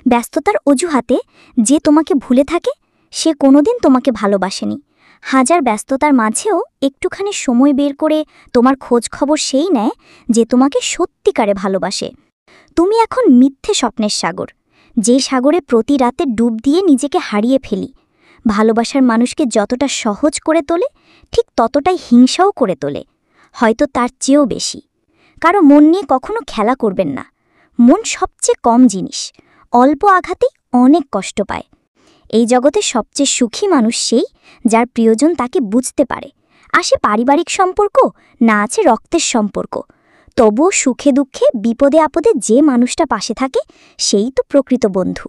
ব্যস্ততার অজুহাতে যে তোমাকে ভুলে থাকে সে কোনোদিন তোমাকে ভালোবাসেনি। হাজার ব্যস্ততার মাঝেও একটুখানি সময় বের করে তোমার খোঁজ খবর সেই নেয় যে তোমাকে সত্যিকারে ভালোবাসে। তুমি এখন মিথ্যে স্বপ্নের সাগর, যে সাগরে প্রতি রাতে ডুব দিয়ে নিজেকে হারিয়ে ফেলি। ভালোবাসার মানুষকে যতটা সহজ করে তোলে ঠিক ততটাই হিংসাও করে তোলে, হয়তো তার চেয়েও বেশি। কারো মন নিয়ে কখনো খেলা করবেন না। মন সবচেয়ে কম জিনিস, অল্প আঘাতেই অনেক কষ্ট পায়। এই জগতে সবচেয়ে সুখী মানুষ সেই যার প্রিয়জন তাকে বুঝতে পারে। আসে পারিবারিক সম্পর্ক, না আছে রক্তের সম্পর্ক, তবুও সুখে দুঃখে বিপদে আপদে যে মানুষটা পাশে থাকে সেই তো প্রকৃত বন্ধু।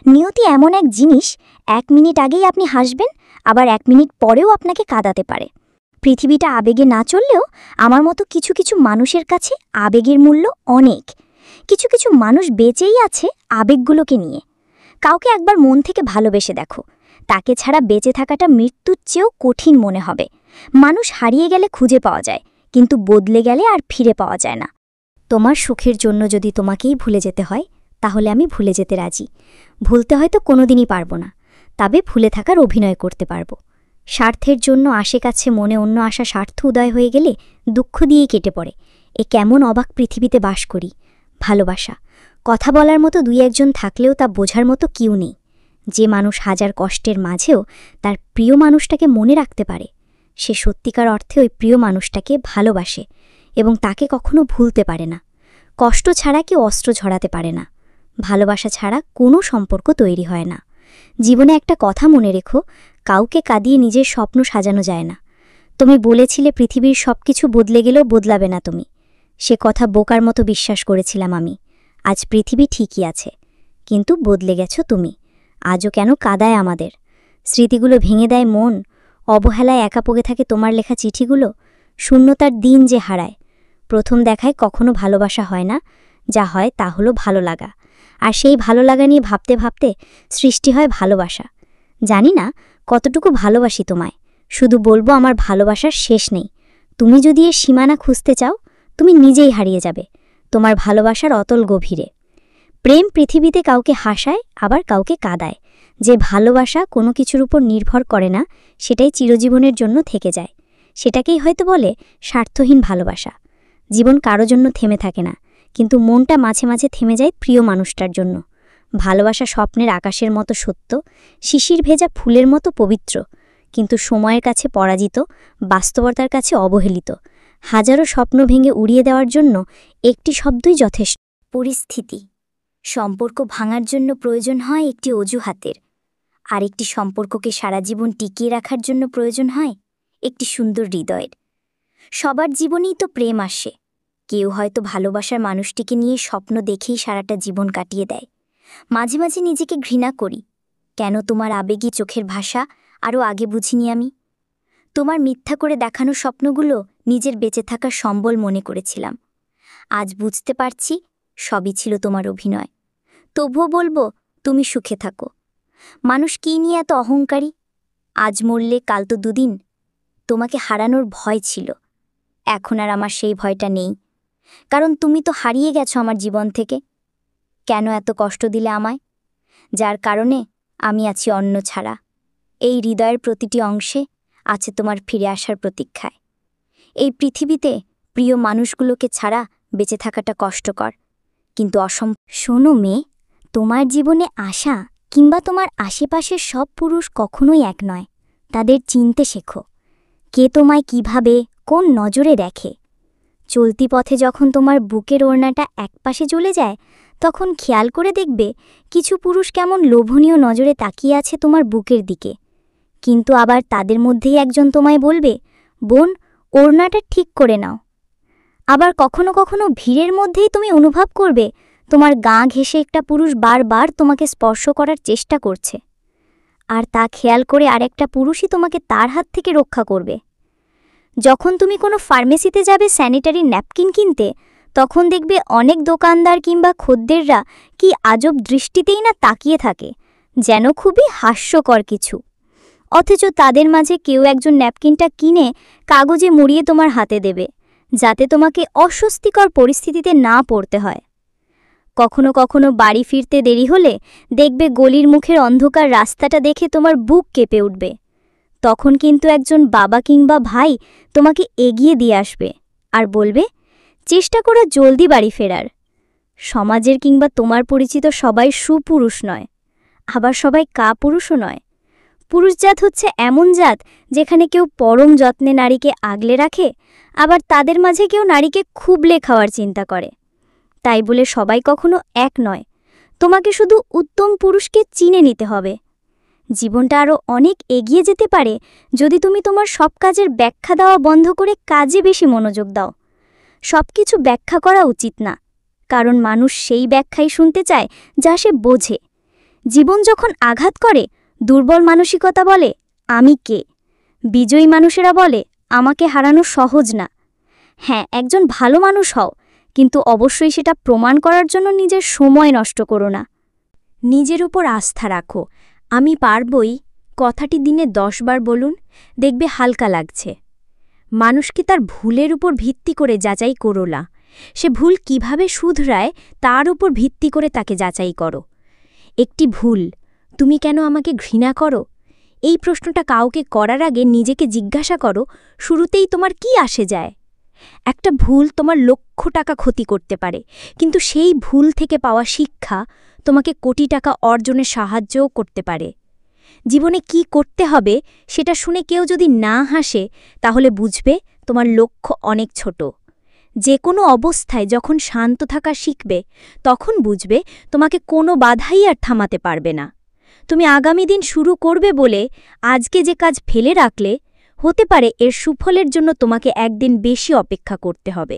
নিয়তি এমন এক জিনিস, 1 মিনিট আগেই আপনি হাসবেন, আবার 1 মিনিট পরেও আপনাকে কাঁদাতে পারে। পৃথিবীটা আবেগে না চললেও আমার মতো কিছু কিছু মানুষের কাছে আবেগের মূল্য অনেক। কিছু কিছু মানুষ বেঁচেই আছে আবেগগুলোকে নিয়ে। কাউকে একবার মন থেকে ভালোবেসে দেখো, তাকে ছাড়া বেঁচে থাকাটা মৃত্যুর চেয়েও কঠিন মনে হবে। মানুষ হারিয়ে গেলে খুঁজে পাওয়া যায়, কিন্তু বদলে গেলে আর ফিরে পাওয়া যায় না। তোমার সুখের জন্য যদি তোমাকেই ভুলে যেতে হয়, তাহলে আমি ভুলে যেতে রাজি। ভুলতে হয়তো কোনোদিনই পারবো না, তবে ভুলে থাকার অভিনয় করতে পারবো। স্বার্থের জন্য আশেকাছে মনে অন্য আশা স্বার্থ উদয় হয়ে গেলে দুঃখ দিয়েই কেটে পড়ে। এ কেমন অবাক পৃথিবীতে বাস করি। ভালোবাসা, কথা বলার মতো 2-1 জন থাকলেও তা বোঝার মতো কেউ নেই। যে মানুষ হাজার কষ্টের মাঝেও তার প্রিয় মানুষটাকে মনে রাখতে পারে, সে সত্যিকার অর্থে ওই প্রিয় মানুষটাকে ভালোবাসে এবং তাকে কখনো ভুলতে পারে না। কষ্ট ছাড়া কেউ অস্ত্র ঝরাতে পারে না। ভালোবাসা ছাড়া কোনো সম্পর্ক তৈরি হয় না। জীবনে একটা কথা মনে রেখো, কাউকে কাঁদিয়ে নিজের স্বপ্ন সাজানো যায় না। তুমি বলেছিলে পৃথিবীর সবকিছু বদলে গেলেও বদলাবে না তুমি। সে কথা বোকার মতো বিশ্বাস করেছিলাম আমি। আজ পৃথিবী ঠিকই আছে, কিন্তু বদলে গেছো তুমি। আজও কেন কাঁদায় আমাদের? স্মৃতিগুলো ভেঙে দেয় মন। অবহেলায় একা পড়ে থাকে তোমার লেখা চিঠিগুলো। শূন্যতার দিন যে হারায়। প্রথম দেখায় কখনো ভালোবাসা হয় না, যা হয় তা হলো ভালো লাগা। আর সেই ভালো লাগা নিয়ে ভাবতে ভাবতে সৃষ্টি হয় ভালোবাসা। জানি না কতটুকু ভালোবাসি তোমায়, শুধু বলবো আমার ভালোবাসার শেষ নেই। তুমি যদি এর সীমানা খুঁজতে চাও, তুমি নিজেই হারিয়ে যাবে তোমার ভালোবাসার অতল গভীরে। প্রেম পৃথিবীতে কাউকে হাসায়, আবার কাউকে কাঁদায়। যে ভালোবাসা কোনো কিছুর উপর নির্ভর করে না, সেটাই চিরজীবনের জন্য থেকে যায়। সেটাকেই হয়তো বলে স্বার্থহীন ভালোবাসা। জীবন কারো জন্য থেমে থাকে না, কিন্তু মনটা মাঝে মাঝে থেমে যায় প্রিয় মানুষটার জন্য। ভালোবাসা স্বপ্নের আকাশের মতো সত্য, শিশির ভেজা ফুলের মতো পবিত্র, কিন্তু সময়ের কাছে পরাজিত, বাস্তবতার কাছে অবহেলিত। হাজারো স্বপ্ন ভেঙে উড়িয়ে দেওয়ার জন্য একটি শব্দই যথেষ্ট। পরিস্থিতি। সম্পর্ক ভাঙার জন্য প্রয়োজন হয় একটি অজুহাতের, আর একটি সম্পর্ককে সারা জীবন টিকিয়ে রাখার জন্য প্রয়োজন হয় একটি সুন্দর হৃদয়ের। সবার জীবনেই তো প্রেম আসে। কেউ হয়তো ভালোবাসার মানুষটিকে নিয়ে স্বপ্ন দেখেই সারাটা জীবন কাটিয়ে দেয়। মাঝে মাঝে নিজেকে ঘৃণা করি, কেন তোমার আবেগী চোখের ভাষা আরও আগে বুঝিনি আমি। তোমার মিথ্যা করে দেখানো স্বপ্নগুলো নিজের বেঁচে থাকার সম্বল মনে করেছিলাম। আজ বুঝতে পারছি সবই ছিল তোমার অভিনয়। তবুও বলবো, তুমি সুখে থাকো। মানুষ কী নিয়ে এত অহংকারী? আজ মরলে কাল তো দুদিন। তোমাকে হারানোর ভয় ছিল, এখন আর আমার সেই ভয়টা নেই, কারণ তুমি তো হারিয়ে গেছো আমার জীবন থেকে। কেন এত কষ্ট দিলে আমায়, যার কারণে আমি আছি অন্য ছাড়া? এই হৃদয়ের প্রতিটি অংশে আছে তোমার ফিরে আসার প্রতীক্ষায়। এই পৃথিবীতে প্রিয় মানুষগুলোকে ছাড়া বেঁচে থাকাটা কষ্টকর, কিন্তু শোনো মেয়ে, তোমার জীবনে আসা কিংবা তোমার আশেপাশের সব পুরুষ কখনোই এক নয়। তাদের চিনতে শেখো, কে তোমায় কিভাবে কোন নজরে দেখে। চলতি পথে যখন তোমার বুকের ওড়নাটা একপাশে চলে যায়, তখন খেয়াল করে দেখবে কিছু পুরুষ কেমন লোভনীয় নজরে তাকিয়ে আছে তোমার বুকের দিকে। কিন্তু আবার তাদের মধ্যেই একজন তোমায় বলবে, বোন, ওড়নাটা ঠিক করে নাও। আবার কখনো কখনো ভিড়ের মধ্যেই তুমি অনুভব করবে তোমার গা ঘেঁষে একটা পুরুষ বারবার তোমাকে স্পর্শ করার চেষ্টা করছে, আর তা খেয়াল করে আরেকটা পুরুষই তোমাকে তার হাত থেকে রক্ষা করবে। যখন তুমি কোনো ফার্মেসিতে যাবে স্যানিটারি ন্যাপকিন কিনতে, তখন দেখবে অনেক দোকানদার কিংবা খদ্দেররা কি আজব দৃষ্টিতেই না তাকিয়ে থাকে, যেন খুবই হাস্যকর কিছু। অথচ তাদের মাঝে কেউ একজন ন্যাপকিনটা কিনে কাগজে মুড়িয়ে তোমার হাতে দেবে, যাতে তোমাকে অস্বস্তিকর পরিস্থিতিতে না পড়তে হয়। কখনো কখনো বাড়ি ফিরতে দেরি হলে দেখবে গলির মুখের অন্ধকার রাস্তাটা দেখে তোমার বুক কেঁপে উঠবে। তখন কিন্তু একজন বাবা কিংবা ভাই তোমাকে এগিয়ে দিয়ে আসবে আর বলবে, চেষ্টা করো জলদি বাড়ি ফেরার। সমাজের কিংবা তোমার পরিচিত সবাই সুপুরুষ নয়, আবার সবাই কাপুরুষও নয়। পুরুষ জাত হচ্ছে এমন জাত যেখানে কেউ পরম যত্নে নারীকে আগলে রাখে, আবার তাদের মাঝে কেউ নারীকে খুবলে খাওয়ার চিন্তা করে। তাই বলে সবাই কখনো এক নয়। তোমাকে শুধু উত্তম পুরুষকে চিনে নিতে হবে। জীবনটা আরও অনেক এগিয়ে যেতে পারে যদি তুমি তোমার সব কাজের ব্যাখ্যা দেওয়া বন্ধ করে কাজে বেশি মনোযোগ দাও। সব কিছু ব্যাখ্যা করা উচিত না, কারণ মানুষ সেই ব্যাখ্যাই শুনতে চায় যা সে বোঝে। জীবন যখন আঘাত করে, দুর্বল মানসিকতা বলে, আমি কে? বিজয়ী মানুষেরা বলে, আমাকে হারানো সহজ না। হ্যাঁ, একজন ভালো মানুষ হও, কিন্তু অবশ্যই সেটা প্রমাণ করার জন্য নিজের সময় নষ্ট করো না। নিজের উপর আস্থা রাখো। আমি পারবই কথাটি দিনে 10 বার বলুন, দেখবে হালকা লাগছে। মানুষকে তার ভুলের উপর ভিত্তি করে যাচাই করো না, সে ভুল কিভাবে শুধরায় তার উপর ভিত্তি করে তাকে যাচাই করো। একটি ভুল, তুমি কেন আমাকে ঘৃণা করো? এই প্রশ্নটা কাউকে করার আগে নিজেকে জিজ্ঞাসা করো, শুরুতেই তোমার কি আসে যায়? একটা ভুল তোমার লক্ষ টাকা ক্ষতি করতে পারে, কিন্তু সেই ভুল থেকে পাওয়া শিক্ষা তোমাকে কোটি টাকা অর্জনে সাহায্যও করতে পারে। জীবনে কি করতে হবে সেটা শুনে কেউ যদি না হাসে, তাহলে বুঝবে তোমার লক্ষ্য অনেক ছোট। যে কোনো অবস্থায় যখন শান্ত থাকা শিখবে, তখন বুঝবে তোমাকে কোনো বাধাই আর থামাতে পারবে না। তুমি আগামী দিন শুরু করবে বলে আজকে যে কাজ ফেলে রাখলে, হতে পারে এর সুফলের জন্য তোমাকে একদিন বেশি অপেক্ষা করতে হবে।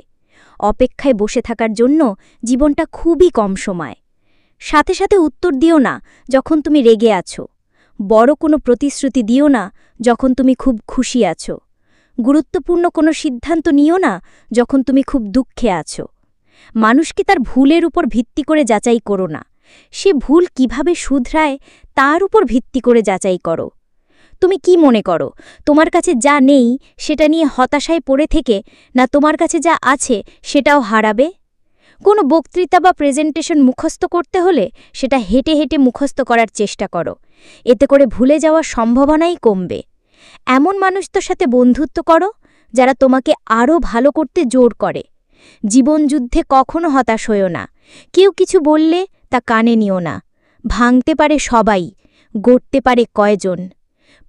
অপেক্ষায় বসে থাকার জন্য জীবনটা খুবই কম সময়। সাথে সাথে উত্তর দিও না যখন তুমি রেগে আছো। বড় কোনো প্রতিশ্রুতি দিও না যখন তুমি খুব খুশি আছো। গুরুত্বপূর্ণ কোনো সিদ্ধান্ত নিও না যখন তুমি খুব দুঃখে আছো। মানুষকে তার ভুলের উপর ভিত্তি করে যাচাই করো না, সে ভুল কিভাবে শুধরায় তার উপর ভিত্তি করে যাচাই করো। তুমি কি মনে করো তোমার কাছে যা নেই সেটা নিয়ে হতাশায় পড়ে থেকে, না তোমার কাছে যা আছে সেটাও হারাবে? কোনো বক্তৃতা বা প্রেজেন্টেশন মুখস্থ করতে হলে সেটা হেঁটে হেঁটে মুখস্থ করার চেষ্টা করো, এতে করে ভুলে যাওয়ার সম্ভাবনাই কমবে। এমন মানুষদের সাথে বন্ধুত্ব করো যারা তোমাকে আরও ভালো করতে জোর করে। জীবনযুদ্ধে কখনো হতাশ হইও না। কেউ কিছু বললে তা কানে নিও না। ভাঙতে পারে সবাই, গড়তে পারে কয়জন।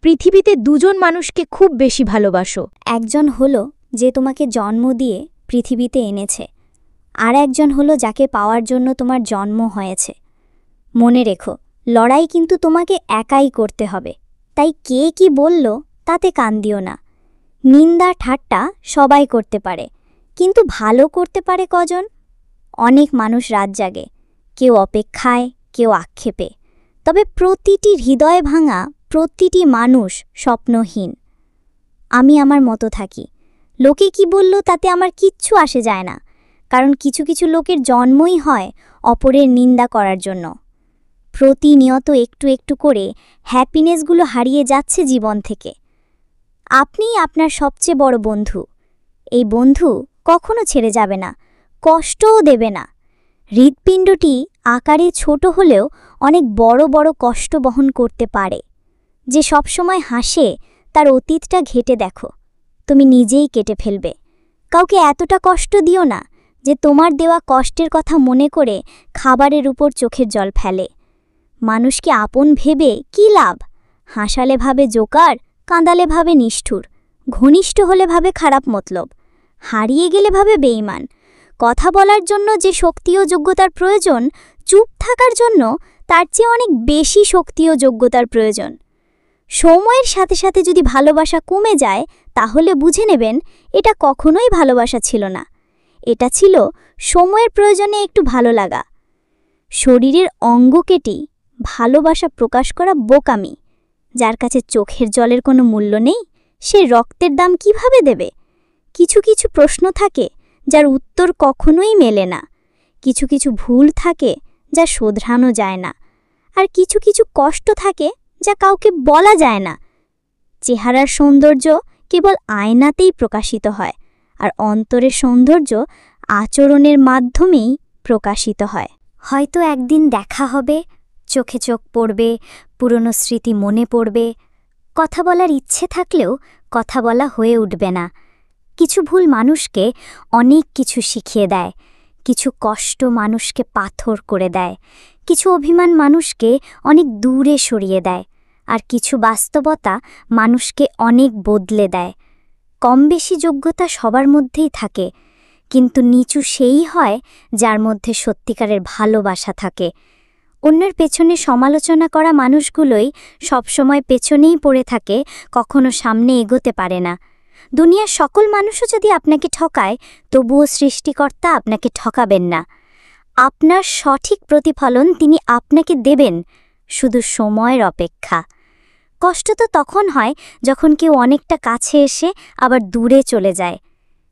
পৃথিবীতে দুজন মানুষকে খুব বেশি ভালোবাসো। একজন হলো যে তোমাকে জন্ম দিয়ে পৃথিবীতে এনেছে, আর একজন হলো যাকে পাওয়ার জন্য তোমার জন্ম হয়েছে। মনে রেখো, লড়াই কিন্তু তোমাকে একাই করতে হবে। তাই কে কি বলল তাতে কান দিও না। নিন্দা ঠাট্টা সবাই করতে পারে, কিন্তু ভালো করতে পারে কজন? অনেক মানুষ রাত জাগে, কেউ অপেক্ষায়, কেউ আক্ষেপে। তবে প্রতিটি হৃদয় ভাঙা প্রতিটি মানুষ স্বপ্নহীন। আমি আমার মতো থাকি, লোকে কি বলল তাতে আমার কিচ্ছু আসে যায় না, কারণ কিছু কিছু লোকের জন্মই হয় অপরের নিন্দা করার জন্য। প্রতিনিয়ত একটু একটু করে হ্যাপিনেসগুলো হারিয়ে যাচ্ছে জীবন থেকে। আপনিই আপনার সবচেয়ে বড় বন্ধু। এই বন্ধু কখনো ছেড়ে যাবে না, কষ্টও দেবে না। হৃৎপিণ্ডটি আকারে ছোট হলেও অনেক বড় বড় কষ্ট বহন করতে পারে। যে সবসময় হাসে তার অতীতটা ঘেঁটে দেখো, তুমি নিজেই কেটে ফেলবে। কাউকে এতটা কষ্ট দিও না যে তোমার দেওয়া কষ্টের কথা মনে করে খাবারের উপর চোখের জল ফেলে। মানুষকে আপন ভেবে কি লাভ? হাসালে ভাবে জোকার, কাঁদালে ভাবে নিষ্ঠুর, ঘনিষ্ঠ হলে ভাবে খারাপ মতলব, হারিয়ে গেলে ভাবে বেঈমান। কথা বলার জন্য যে শক্তি ও যোগ্যতার প্রয়োজন, চুপ থাকার জন্য তার চেয়ে অনেক বেশি শক্তি ও যোগ্যতার প্রয়োজন। সময়ের সাথে সাথে যদি ভালোবাসা কমে যায়, তাহলে বুঝে নেবেন এটা কখনোই ভালোবাসা ছিল না, এটা ছিল সময়ের প্রয়োজনে একটু ভালো লাগা। শরীরের অঙ্গ কেটে ভালোবাসা প্রকাশ করা বোকামি। যার কাছে চোখের জলের কোনো মূল্য নেই, সে রক্তের দাম কিভাবে দেবে? কিছু কিছু প্রশ্ন থাকে যার উত্তর কখনোই মেলে না, কিছু কিছু ভুল থাকে যা শোধরানো যায় না, আর কিছু কিছু কষ্ট থাকে যা কাউকে বলা যায় না। চেহারার সৌন্দর্য কেবল আয়নাতেই প্রকাশিত হয়, আর অন্তরের সৌন্দর্য আচরণের মাধ্যমেই প্রকাশিত হয়। হয়তো একদিন দেখা হবে, চোখে চোখ পড়বে, পুরনো স্মৃতি মনে পড়বে, কথা বলার ইচ্ছে থাকলেও কথা বলা হয়ে উঠবে না। কিছু ভুল মানুষকে অনেক কিছু শিখিয়ে দেয়, কিছু কষ্ট মানুষকে পাথর করে দেয়, কিছু অভিমান মানুষকে অনেক দূরে সরিয়ে দেয়, আর কিছু বাস্তবতা মানুষকে অনেক বদলে দেয়। কম বেশি যোগ্যতা সবার মধ্যেই থাকে, কিন্তু নিচু সেই হয় যার মধ্যে সত্যিকারের ভালোবাসা থাকে। অন্যের পেছনে সমালোচনা করা মানুষগুলোই সবসময় পেছনেই পড়ে থাকে, কখনো সামনে এগোতে পারে না। দুনিয়ার সকল মানুষও যদি আপনাকে ঠকায়, তবুও সৃষ্টিকর্তা আপনাকে ঠকাবেন না। আপনার সঠিক প্রতিফলন তিনি আপনাকে দেবেন, শুধু সময়ের অপেক্ষা। কষ্ট তো তখন হয় যখন কেউ অনেকটা কাছে এসে আবার দূরে চলে যায়।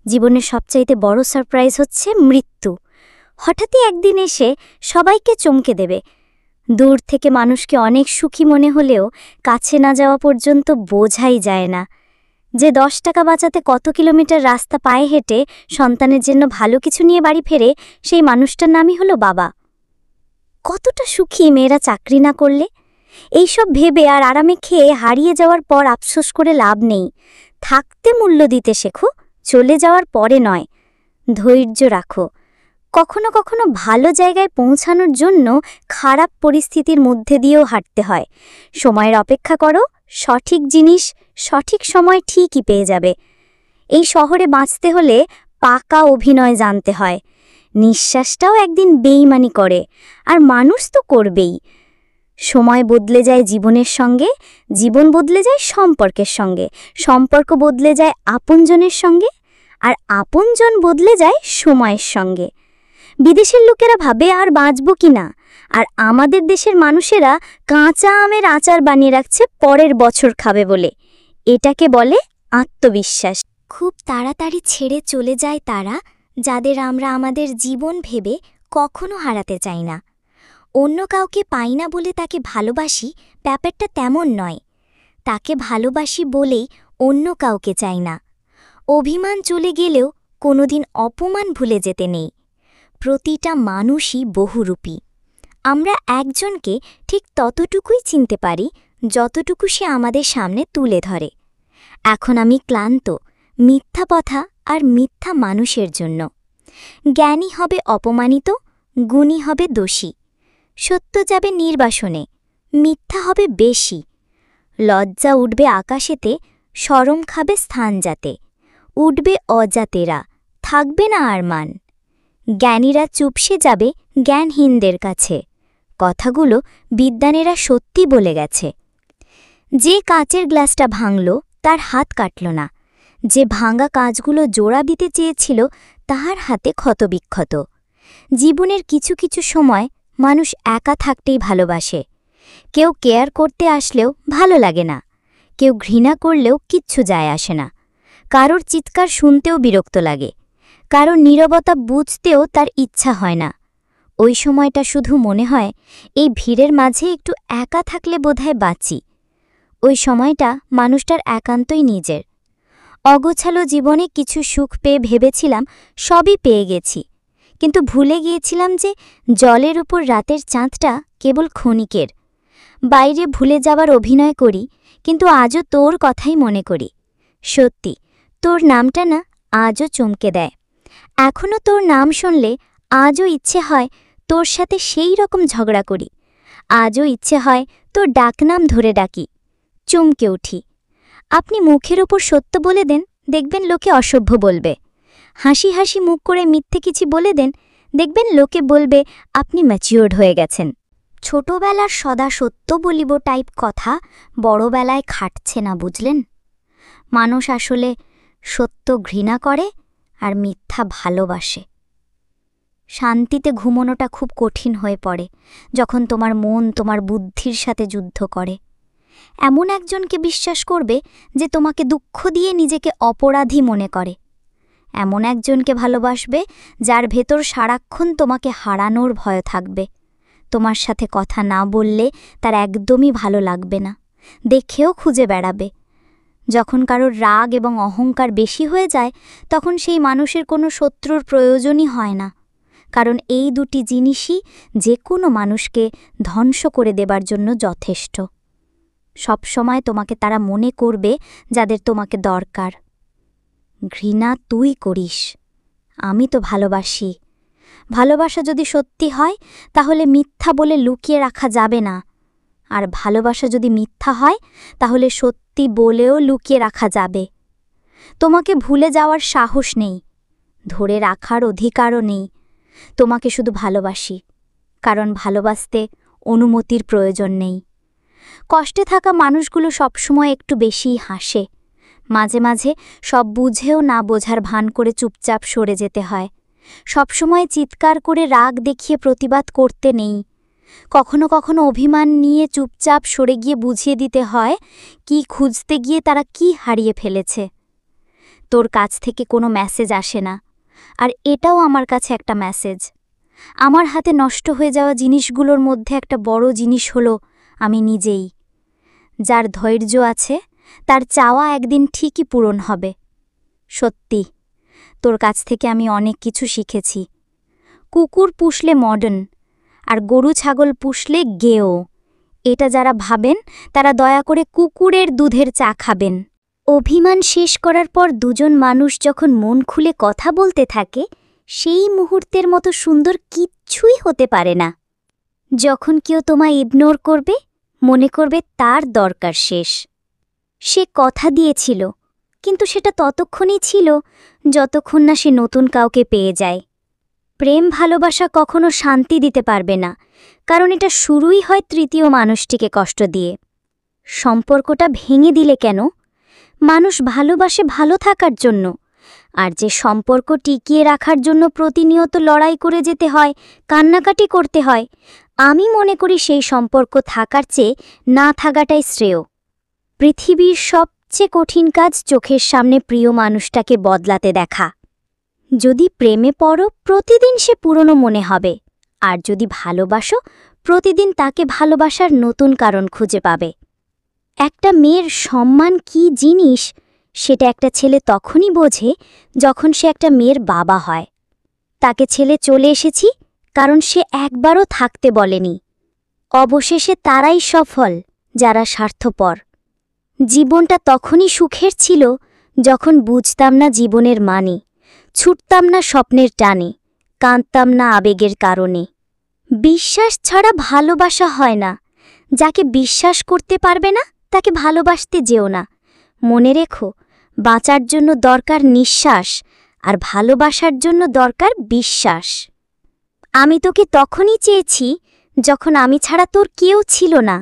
জীবনের সবচাইতে বড় সারপ্রাইজ হচ্ছে মৃত্যু। হঠাৎই একদিন এসে সবাইকে চমকে দেবে। দূর থেকে মানুষকে অনেক সুখী মনে হলেও কাছে না যাওয়া পর্যন্ত বোঝাই যায় না। যে 10 টাকা বাঁচাতে কত কিলোমিটার রাস্তা পায়ে হেঁটে সন্তানের জন্য ভালো কিছু নিয়ে বাড়ি ফেরে, সেই মানুষটার নামই হলো বাবা। কতটা সুখী মেয়েরা চাকরি না করলে। এইসব ভেবে আর আরামে খেয়ে হারিয়ে যাওয়ার পর আফসোস করে লাভ নেই। থাকতে মূল্য দিতে শেখো, চলে যাওয়ার পরে নয়। ধৈর্য রাখো। কখনো কখনো ভালো জায়গায় পৌঁছানোর জন্য খারাপ পরিস্থিতির মধ্যে দিয়েও হাঁটতে হয়। সময়ের অপেক্ষা করো, সঠিক জিনিস সঠিক সময় ঠিকই পেয়ে যাবে। এই শহরে বাঁচতে হলে পাকা অভিনয় জানতে হয়। নিঃশ্বাসটাও একদিন বেইমানি করে, আর মানুষ তো করবেই। সময় বদলে যায় জীবনের সঙ্গে, জীবন বদলে যায় সম্পর্কের সঙ্গে, সম্পর্ক বদলে যায় আপনজনের সঙ্গে, আর আপনজন বদলে যায় সময়ের সঙ্গে। বিদেশের লোকেরা ভাবে আর বাঁচব কি না, আর আমাদের দেশের মানুষেরা কাঁচা আমের আচার বানিয়ে রাখছে পরের বছর খাবে বলে। এটাকে বলে আত্মবিশ্বাস। খুব তাড়াতাড়ি ছেড়ে চলে যায় তারা, যাদের আমরা আমাদের জীবন ভেবে কখনো হারাতে চাই না। অন্য কাউকে পাই না বলে তাকে ভালোবাসি, ব্যাপারটা তেমন নয়। তাকে ভালোবাসি বলেই অন্য কাউকে চাই না। অভিমান চলে গেলেও কোনোদিন অপমান ভুলে যেতে নেই। প্রতিটা মানুষই বহুরূপী। আমরা একজনকে ঠিক ততটুকুই চিনতে পারি যতটুকু সে আমাদের সামনে তুলে ধরে। এখন আমি ক্লান্ত মিথ্যা কথা আর মিথ্যা মানুষের জন্য। জ্ঞানী হবে অপমানিত, গুণী হবে দোষী। সত্য যাবে নির্বাসনে, মিথ্যা হবে বেশি। লজ্জা উঠবে আকাশেতে, শরম খাবে স্থান যাতে। উঠবে অজাতেরা, থাকবে না আর মান। জ্ঞানীরা চুপসে যাবে জ্ঞানহীনদের কাছে। কথাগুলো বিদ্বানেরা সত্যি বলে গেছে। যে কাচের গ্লাসটা ভাঙল তার হাত কাটল না, যে ভাঙা কাঁচগুলো জোড়া দিতে চেয়েছিল তাহার হাতে ক্ষতবিক্ষত। জীবনের কিছু কিছু সময় মানুষ একা থাকতেই ভালোবাসে। কেউ কেয়ার করতে আসলেও ভালো লাগে না, কেউ ঘৃণা করলেও কিচ্ছু যায় আসে না। কারোর চিৎকার শুনতেও বিরক্ত লাগে, কারোর নীরবতা বুঝতেও তার ইচ্ছা হয় না। ওই সময়টা শুধু মনে হয় এই ভিড়ের মাঝে একটু একা থাকলে বোধহয় বাঁচি। ওই সময়টা মানুষটার একান্তই নিজের। অগোছালো জীবনে কিছু সুখ পেয়ে ভেবেছিলাম সবই পেয়ে গেছি, কিন্তু ভুলে গিয়েছিলাম যে জলের উপর রাতের চাঁদটা কেবল ক্ষণিকের। বাইরে ভুলে যাবার অভিনয় করি, কিন্তু আজও তোর কথাই মনে করি। সত্যি, তোর নামটা না আজও চমকে দেয়। এখনও তোর নাম শুনলে আজও ইচ্ছে হয় তোর সাথে সেই রকম ঝগড়া করি। আজও ইচ্ছে হয় তোর ডাকনাম ধরে ডাকি, চমকে উঠি। আপনি মুখের ওপর সত্য বলে দেন, দেখবেন লোকে অসভ্য বলবে। হাসি হাসি মুখ করে মিথ্যে কিছু বলে দেন, দেখবেন লোকে বলবে আপনি ম্যাচিওর্ড হয়ে গেছেন। ছোটবেলার সদা সত্য বলিব টাইপ কথা বড়বেলায় খাটছে না, বুঝলেন? মানুষ আসলে সত্য ঘৃণা করে আর মিথ্যা ভালোবাসে। শান্তিতে ঘুমোনোটা খুব কঠিন হয়ে পড়ে যখন তোমার মন তোমার বুদ্ধির সাথে যুদ্ধ করে। এমন একজনকে বিশ্বাস করবে যে তোমাকে দুঃখ দিয়ে নিজেকে অপরাধী মনে করে। এমন একজনকে ভালোবাসবে যার ভেতর সারাক্ষণ তোমাকে হারানোর ভয় থাকবে। তোমার সাথে কথা না বললে তার একদমই ভালো লাগবে না, দেখেও খুঁজে বেড়াবে। যখন কারোর রাগ এবং অহংকার বেশি হয়ে যায়, তখন সেই মানুষের কোনো শত্রুর প্রয়োজনই হয় না, কারণ এই দুটি জিনিসই যে কোনো মানুষকে ধ্বংস করে দেবার জন্য যথেষ্ট। সবসময় তোমাকে তারা মনে করবে যাদের তোমাকে দরকার। ঘৃণা তুই করিস, আমি তো ভালোবাসি। ভালোবাসা যদি সত্যি হয় তাহলে মিথ্যা বলে লুকিয়ে রাখা যাবে না, আর ভালোবাসা যদি মিথ্যা হয় তাহলে সত্যি বলেও লুকিয়ে রাখা যাবে। তোমাকে ভুলে যাওয়ার সাহস নেই, ধরে রাখার অধিকারও নেই। তোমাকে শুধু ভালোবাসি, কারণ ভালোবাসতে অনুমতির প্রয়োজন নেই। কষ্টে থাকা মানুষগুলো সবসময় একটু বেশিই হাসে। মাঝে মাঝে সব বুঝেও না বোঝার ভান করে চুপচাপ সরে যেতে হয়। সবসময় চিৎকার করে রাগ দেখিয়ে প্রতিবাদ করতে নেই। কখনো কখনো অভিমান নিয়ে চুপচাপ সরে গিয়ে বুঝিয়ে দিতে হয় কি খুঁজতে গিয়ে তারা কি হারিয়ে ফেলেছে। তোর কাছ থেকে কোনো মেসেজ আসে না, আর এটাও আমার কাছে একটা মেসেজ। আমার হাতে নষ্ট হয়ে যাওয়া জিনিসগুলোর মধ্যে একটা বড় জিনিস হলো আমি নিজেই। যার ধৈর্য আছে তার চাওয়া একদিন ঠিকই পূরণ হবে। সত্যি, তোর কাছ থেকে আমি অনেক কিছু শিখেছি। কুকুর পুষলে মডার্ন, আর গরু ছাগল পুষলে গেও। এটা যারা ভাবেন তারা দয়া করে কুকুরের দুধের চা খাবেন। অভিমান শেষ করার পর দুজন মানুষ যখন মন খুলে কথা বলতে থাকে, সেই মুহূর্তের মতো সুন্দর কিচ্ছুই হতে পারে না। যখন কেউ তোমায় ইগনোর করবে, মনে করবে তার দরকার শেষ। সে কথা দিয়েছিল, কিন্তু সেটা ততক্ষণই ছিল যতক্ষণ না সে নতুন কাউকে পেয়ে যায়। প্রেম ভালোবাসা কখনো শান্তি দিতে পারবে না, কারণ এটা শুরুই হয় তৃতীয় মানুষটিকে কষ্ট দিয়ে। সম্পর্কটা ভেঙে দিলে কেন? মানুষ ভালোবাসে ভালো থাকার জন্য, আর যে সম্পর্ক টিকিয়ে রাখার জন্য প্রতিনিয়ত লড়াই করে যেতে হয়, কান্নাকাটি করতে হয়, আমি মনে করি সেই সম্পর্ক থাকার চেয়ে না থাকাটাই শ্রেয়। পৃথিবীর সবচেয়ে কঠিন কাজ চোখের সামনে প্রিয় মানুষটাকে বদলাতে দেখা। যদি প্রেমে পড়ো, প্রতিদিন সে পুরনো মনে হবে, আর যদি ভালোবাসো, প্রতিদিন তাকে ভালোবাসার নতুন কারণ খুঁজে পাবে। একটা মেয়ের সম্মান কী জিনিস সেটা একটা ছেলে তখনই বোঝে যখন সে একটা মেয়ের বাবা হয়। তাকে ছেলে চলে এসেছি কারণ সে একবারও থাকতে বলেনি। অবশেষে তারাই সফল যারা স্বার্থপর। জীবনটা তখনই সুখের ছিল যখন বুঝতাম না জীবনের মানে, ছুটতাম না স্বপ্নের টানে, কাঁদতাম না আবেগের কারণে। বিশ্বাস ছাড়া ভালোবাসা হয় না। যাকে বিশ্বাস করতে পারবে না তাকে ভালোবাসতে যেও না। মনে রেখো, বাঁচার জন্য দরকার নিঃশ্বাস, আর ভালোবাসার জন্য দরকার বিশ্বাস। আমি তোকে তখনই চেয়েছি যখন আমি ছাড়া তোর কেউ ছিল না,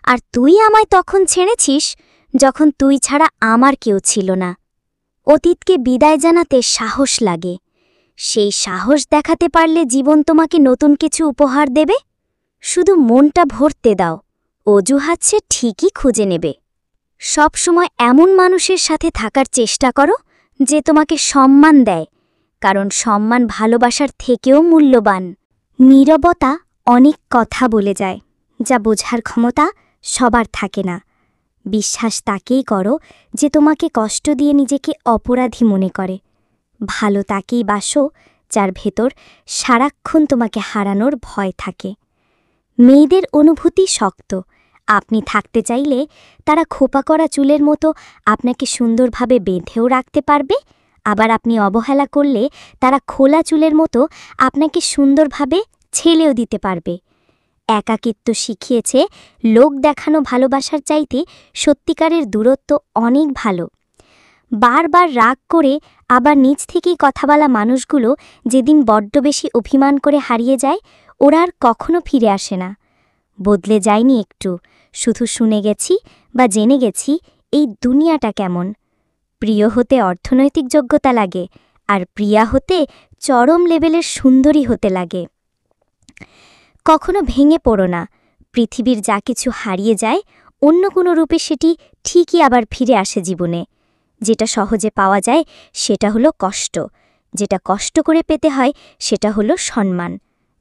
আর তুই আমায় তখন ছেড়েছিস যখন তুই ছাড়া আমার কেউ ছিল না। অতীতকে বিদায় জানাতে সাহস লাগে। সেই সাহস দেখাতে পারলে জীবন তোমাকে নতুন কিছু উপহার দেবে। শুধু মনটা ভরতে দাও, অজুহাত সে ঠিকই খুঁজে নেবে। সব সময় এমন মানুষের সাথে থাকার চেষ্টা করো যে তোমাকে সম্মান দেয়, কারণ সম্মান ভালোবাসার থেকেও মূল্যবান। নীরবতা অনেক কথা বলে যায়, যা বোঝার ক্ষমতা সবার থাকে না। বিশ্বাস তাকেই করো যে তোমাকে কষ্ট দিয়ে নিজেকে অপরাধী মনে করে। ভালো তাকেই বাসো যার ভেতর সারাক্ষণ তোমাকে হারানোর ভয় থাকে। মেয়েদের অনুভূতি শক্ত। আপনি থাকতে চাইলে তারা খোপা করা চুলের মতো আপনাকে সুন্দরভাবে বেঁধেও রাখতে পারবে, আবার আপনি অবহেলা করলে তারা খোলা চুলের মতো আপনাকে সুন্দরভাবে ছেলেও দিতে পারবে। একাকিত্ব শিখিয়েছে লোক দেখানো ভালোবাসার চাইতে সত্যিকারের দূরত্ব অনেক ভালো। বারবার রাগ করে আবার নিজ থেকেই কথা বলা মানুষগুলো যেদিন বড্ড বেশি অভিমান করে হারিয়ে যায়, ওরা আর কখনো ফিরে আসে না। বদলে যায়নি একটু, শুধু শুনে গেছি বা জেনে গেছি এই দুনিয়াটা কেমন। প্রিয় হতে অর্থনৈতিক যোগ্যতা লাগে, আর প্রিয়া হতে চরম লেভেলের সুন্দরী হতে লাগে। কখনো ভেঙে পড়ো না। পৃথিবীর যা কিছু হারিয়ে যায়, অন্য কোনো রূপে সেটি ঠিকই আবার ফিরে আসে জীবনে। যেটা সহজে পাওয়া যায় সেটা হলো কষ্ট, যেটা কষ্ট করে পেতে হয় সেটা হলো সম্মান,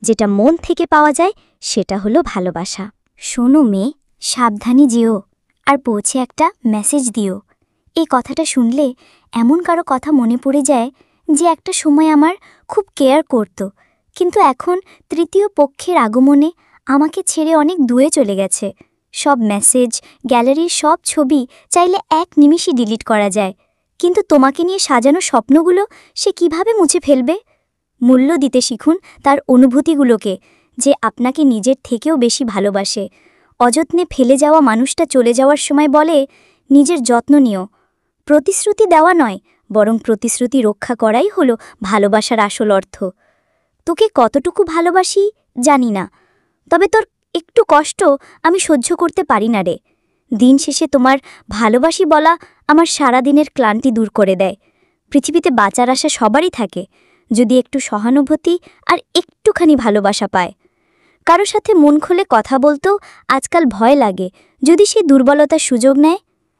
যেটা মন থেকে পাওয়া যায় সেটা হলো ভালোবাসা। শোনো মেয়ে, সাবধানে যেও, আর পৌঁছে একটা মেসেজ দিও। এই কথাটা শুনলে এমন কারো কথা মনে পড়ে যায় যে একটা সময় আমার খুব কেয়ার করত, কিন্তু এখন তৃতীয় পক্ষের আগমনে আমাকে ছেড়ে অনেক দূরে চলে গেছে। সব মেসেজ, গ্যালারির সব ছবি চাইলে এক নিমিষে ডিলিট করা যায়, কিন্তু তোমাকে নিয়ে সাজানো স্বপ্নগুলো সে কিভাবে মুছে ফেলবে? মূল্য দিতে শিখুন তার অনুভূতিগুলোকে, যে আপনাকে নিজের থেকেও বেশি ভালোবাসে। অযত্নে ফেলে যাওয়া মানুষটা চলে যাওয়ার সময় বলে, নিজের যত্ন নিও। প্রতিশ্রুতি দেওয়া নয়, বরং প্রতিশ্রুতি রক্ষা করাই হলো ভালোবাসার আসল অর্থ। তোকে কতটুকু ভালোবাসি জানি না, তবে তোর একটু কষ্ট আমি সহ্য করতে পারি না রে। দিন শেষে তোমার ভালোবাসি বলা আমার সারাদিনের ক্লান্তি দূর করে দেয়। পৃথিবীতে বাঁচার আশা সবারই থাকে, যদি একটু সহানুভূতি আর একটুখানি ভালোবাসা পায়। কারো সাথে মন খুলে কথা বলতেও আজকাল ভয় লাগে, যদি সে দুর্বলতার সুযোগ নেয়।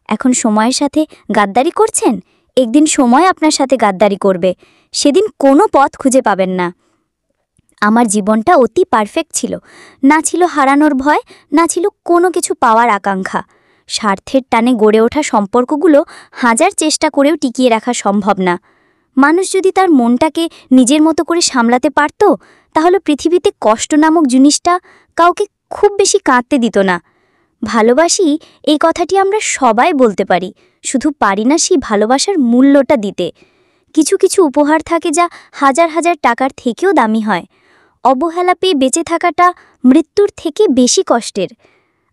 এখন সময়ের সাথে গাদ্দারি করছেন, একদিন সময় আপনার সাথে গাদ্দারি করবে, সেদিন কোনো পথ খুঁজে পাবেন না। আমার জীবনটা অতি পারফেক্ট ছিল, না ছিল হারানোর ভয়, না ছিল কোনো কিছু পাওয়ার আকাঙ্ক্ষা। স্বার্থের টানে গড়ে ওঠা সম্পর্কগুলো হাজার চেষ্টা করেও টিকিয়ে রাখা সম্ভব না। মানুষ যদি তার মনটাকে নিজের মতো করে সামলাতে পারত, তাহলে পৃথিবীতে কষ্ট নামক জিনিসটা কাউকে খুব বেশি কাঁদতে দিত না। ভালোবাসি এই কথাটি আমরা সবাই বলতে পারি, শুধু পারি না সেই ভালোবাসার মূল্যটা দিতে। কিছু কিছু উপহার থাকে যা হাজার হাজার টাকার থেকেও দামি হয়। অবহেলা পেয়ে বেঁচে থাকাটা মৃত্যুর থেকে বেশি কষ্টের।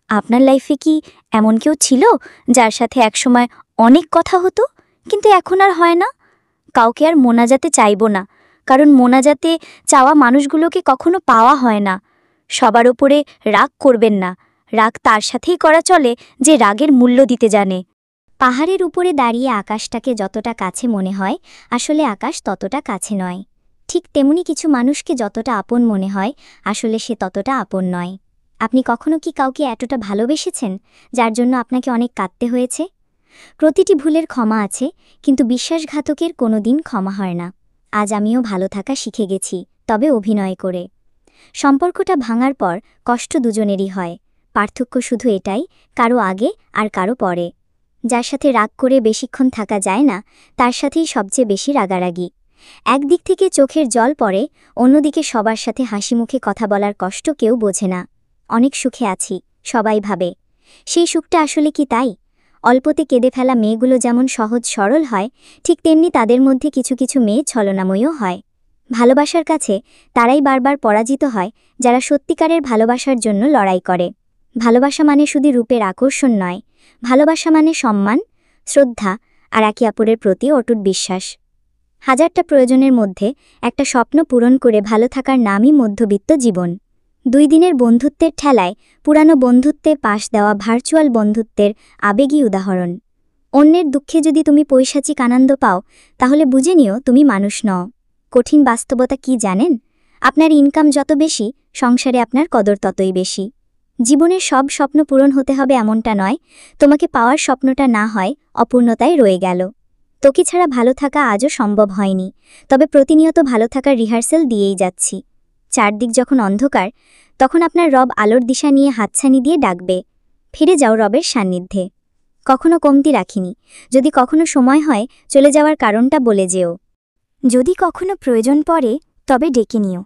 আপনার লাইফে কি এমন কেউ ছিল যার সাথে একসময় অনেক কথা হতো, কিন্তু এখন আর হয় না? কাউকে আর মোনাজাতে চাইব না, কারণ মোনাজাতে চাওয়া মানুষগুলোকে কখনো পাওয়া হয় না। সবার ওপরে রাগ করবেন না, রাগ তার সাথেই করা চলে যে রাগের মূল্য দিতে জানে। পাহাড়ের উপরে দাঁড়িয়ে আকাশটাকে যতটা কাছে মনে হয়, আসলে আকাশ ততটা কাছে নয়। ঠিক তেমনি কিছু মানুষকে যতটা আপন মনে হয়, আসলে সে ততটা আপন নয়। আপনি কখনো কি কাউকে এতটা ভালোবেসেছেন যার জন্য আপনাকে অনেক কাঁদতে হয়েছে? প্রতিটি ভুলের ক্ষমা আছে, কিন্তু বিশ্বাসঘাতকের কোনো দিন ক্ষমা হয় না। আজ আমিও ভালো থাকা শিখে গেছি, তবে অভিনয় করে। সম্পর্কটা ভাঙার পর কষ্ট দুজনেরই হয়, পার্থক্য শুধু এটাই, কারো আগে আর কারো পরে। যার সাথে রাগ করে বেশিক্ষণ থাকা যায় না, তার সাথেই সবচেয়ে বেশি রাগারাগি। একদিক থেকে চোখের জল পড়ে, অন্যদিকে সবার সাথে হাসি মুখে কথা বলার কষ্ট কেউ বোঝে না। অনেক সুখে আছি, সবাই ভাবে। সেই সুখটা আসলে কি তাই? অল্পতে কেঁদে ফেলা মেয়েগুলো যেমন সহজ সরল হয়, ঠিক তেমনি তাদের মধ্যে কিছু কিছু মেয়ে ছলনাময়ও হয়। ভালোবাসার কাছে তারাই বারবার পরাজিত হয় যারা সত্যিকারের ভালোবাসার জন্য লড়াই করে। ভালোবাসা মানে শুধু রূপের আকর্ষণ নয়, ভালোবাসা মানে সম্মান, শ্রদ্ধা আর একে অপরের প্রতি অটুট বিশ্বাস। হাজারটা প্রয়োজনের মধ্যে একটা স্বপ্ন পূরণ করে ভালো থাকার নামই মধ্যবিত্ত জীবন। 2 দিনের বন্ধুত্বের ঠেলায় পুরানো বন্ধুত্বে পাশ দেওয়া ভার্চুয়াল বন্ধুত্বের আবেগী উদাহরণ। অন্যের দুঃখে যদি তুমি পৈশাচিক আনন্দ পাও, তাহলে বুঝে নিও তুমি মানুষ নও। কঠিন বাস্তবতা কি জানেন? আপনার ইনকাম যত বেশি, সংসারে আপনার কদর ততই বেশি। জীবনের সব স্বপ্ন পূরণ হতে হবে এমনটা নয়, তোমাকে পাওয়ার স্বপ্নটা না হয় অপূর্ণতায় রয়ে গেল। তোকে ছাড়া ভালো থাকা আজও সম্ভব হয়নি, তবে প্রতিনিয়ত ভালো থাকার রিহার্সেল দিয়েই যাচ্ছি। চারদিক যখন অন্ধকার, তখন আপনার রব আলোর দিশা নিয়ে হাতছানি দিয়ে ডাকবে, ফিরে যাও রবের সান্নিধ্যে। কখনো কমতি রাখিনি, যদি কখনো সময় হয় চলে যাওয়ার কারণটা বলে যেও। যদি কখনো প্রয়োজন পড়ে তবে ডেকে নিও,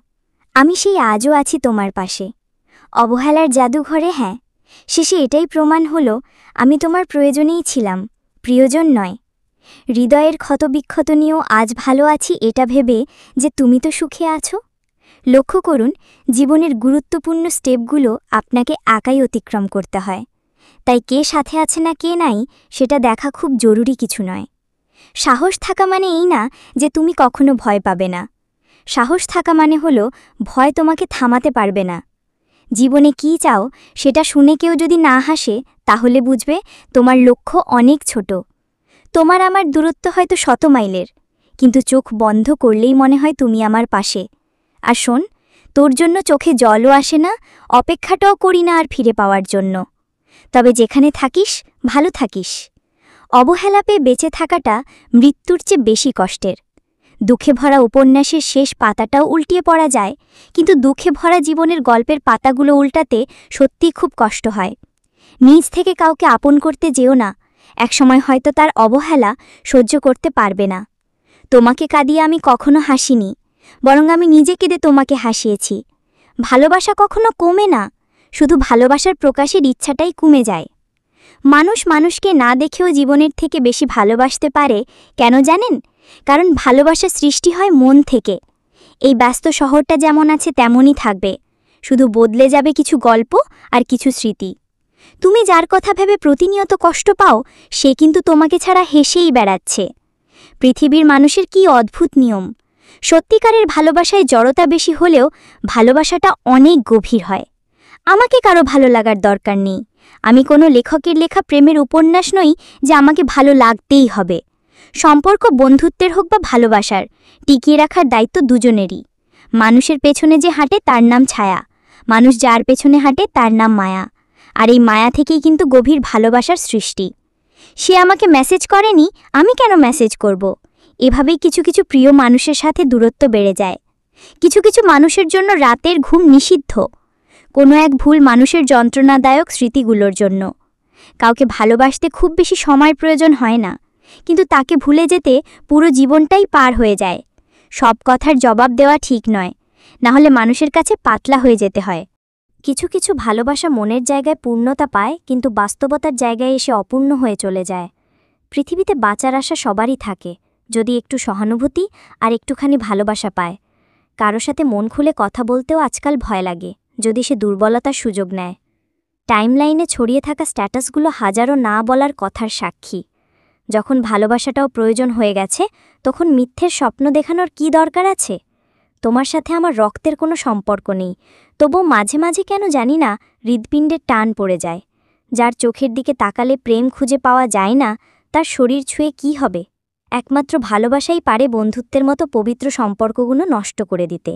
আমি সেই আজও আছি তোমার পাশে। অবহেলার জাদুঘরে হ্যাঁ, শেষে এটাই প্রমাণ হলো আমি তোমার প্রয়োজনেই ছিলাম, প্রিয়জন নয়। হৃদয়ের ক্ষতবিক্ষত নিয়েও আজ ভালো আছি এটা ভেবে যে তুমি তো সুখে আছো। লক্ষ্য করুন, জীবনের গুরুত্বপূর্ণ স্টেপগুলো আপনাকে একাই অতিক্রম করতে হয়। তাই কে সাথে আছে না কে নাই সেটা দেখা খুব জরুরি কিছু নয়। সাহস থাকা মানে এই না যে তুমি কখনো ভয় পাবে না। সাহস থাকা মানে হলো ভয় তোমাকে থামাতে পারবে না। জীবনে কী চাও সেটা শুনে কেউ যদি না হাসে, তাহলে বুঝবে তোমার লক্ষ্য অনেক ছোট। তোমার আমার দূরত্ব হয়তো 100 মাইলের, কিন্তু চোখ বন্ধ করলেই মনে হয় তুমি আমার পাশে। আর শোন, তোর জন্য চোখে জলও আসে না, অপেক্ষাটাও করি না আর ফিরে পাওয়ার জন্য। তবে যেখানে থাকিস ভালো থাকিস। অবহেলা পেয়ে বেঁচে থাকাটা মৃত্যুর চেয়ে বেশি কষ্টের। দুঃখে ভরা উপন্যাসের শেষ পাতাটাও উল্টিয়ে পড়া যায়, কিন্তু দুঃখে ভরা জীবনের গল্পের পাতাগুলো উল্টাতে সত্যিই খুব কষ্ট হয়। নিজ থেকে কাউকে আপন করতে যেও না, একসময় হয়তো তার অবহেলা সহ্য করতে পারবে না। তোমাকে কাঁদিয়ে আমি কখনো হাসিনি, বরং আমি নিজে কেঁদে তোমাকে হাসিয়েছি। ভালোবাসা কখনো কমে না, শুধু ভালোবাসার প্রকাশের ইচ্ছাটাই কমে যায়। মানুষ মানুষকে না দেখেও জীবনের থেকে বেশি ভালোবাসতে পারে, কেন জানেন? কারণ ভালোবাসা সৃষ্টি হয় মন থেকে। এই ব্যস্ত শহরটা যেমন আছে তেমনই থাকবে, শুধু বদলে যাবে কিছু গল্প আর কিছু স্মৃতি। তুমি যার কথা ভেবে প্রতিনিয়ত কষ্ট পাও, সে কিন্তু তোমাকে ছাড়া হেসেই বেড়াচ্ছে। পৃথিবীর মানুষের কি অদ্ভুত নিয়ম! সত্যিকারের ভালোবাসায় জড়তা বেশি হলেও ভালোবাসাটা অনেক গভীর হয়। আমাকে কারো ভালো লাগার দরকার নেই। আমি কোনো লেখকের লেখা প্রেমের উপন্যাস নই যে আমাকে ভালো লাগতেই হবে। সম্পর্ক বন্ধুত্বের হোক বা ভালোবাসার, টিকিয়ে রাখার দায়িত্ব দুজনেরই। মানুষের পেছনে যে হাঁটে তার নাম ছায়া, মানুষ যার পেছনে হাঁটে তার নাম মায়া। আর এই মায়া থেকেই কিন্তু গভীর ভালোবাসার সৃষ্টি। সে আমাকে মেসেজ করেনি, আমি কেন মেসেজ করব? এভাবেই কিছু কিছু প্রিয় মানুষের সাথে দূরত্ব বেড়ে যায়। কিছু কিছু মানুষের জন্য রাতের ঘুম নিষিদ্ধ, কোনো এক ভুল মানুষের যন্ত্রণাদায়ক স্মৃতিগুলোর জন্য। কাউকে ভালোবাসতে খুব বেশি সময়ের প্রয়োজন হয় না, কিন্তু তাকে ভুলে যেতে পুরো জীবনটাই পার হয়ে যায়। সব কথার জবাব দেওয়া ঠিক নয়, না হলে মানুষের কাছে পাতলা হয়ে যেতে হয়। কিছু কিছু ভালোবাসা মনের জায়গায় পূর্ণতা পায়, কিন্তু বাস্তবতার জায়গায় এসে অপূর্ণ হয়ে চলে যায়। পৃথিবীতে বাঁচার আশা সবারই থাকে, যদি একটু সহানুভূতি আর একটুখানি ভালোবাসা পায়। কারো সাথে মন খুলে কথা বলতেও আজকাল ভয় লাগে, যদি সে দুর্বলতার সুযোগ নেয়। টাইমলাইনে ছড়িয়ে থাকা স্ট্যাটাসগুলো হাজারো না বলার কথার সাক্ষী। যখন ভালোবাসাটাও প্রয়োজন হয়ে গেছে, তখন মিথ্যের স্বপ্ন দেখানোর কি দরকার আছে? তোমার সাথে আমার রক্তের কোনো সম্পর্ক নেই, তবু মাঝে মাঝে কেন জানি না হৃৎপিণ্ডের টান পড়ে যায়। যার চোখের দিকে তাকালে প্রেম খুঁজে পাওয়া যায় না, তার শরীর ছুঁয়ে কি হবে? একমাত্র ভালোবাসাই পারে বন্ধুত্বের মতো পবিত্র সম্পর্কগুলো নষ্ট করে দিতে।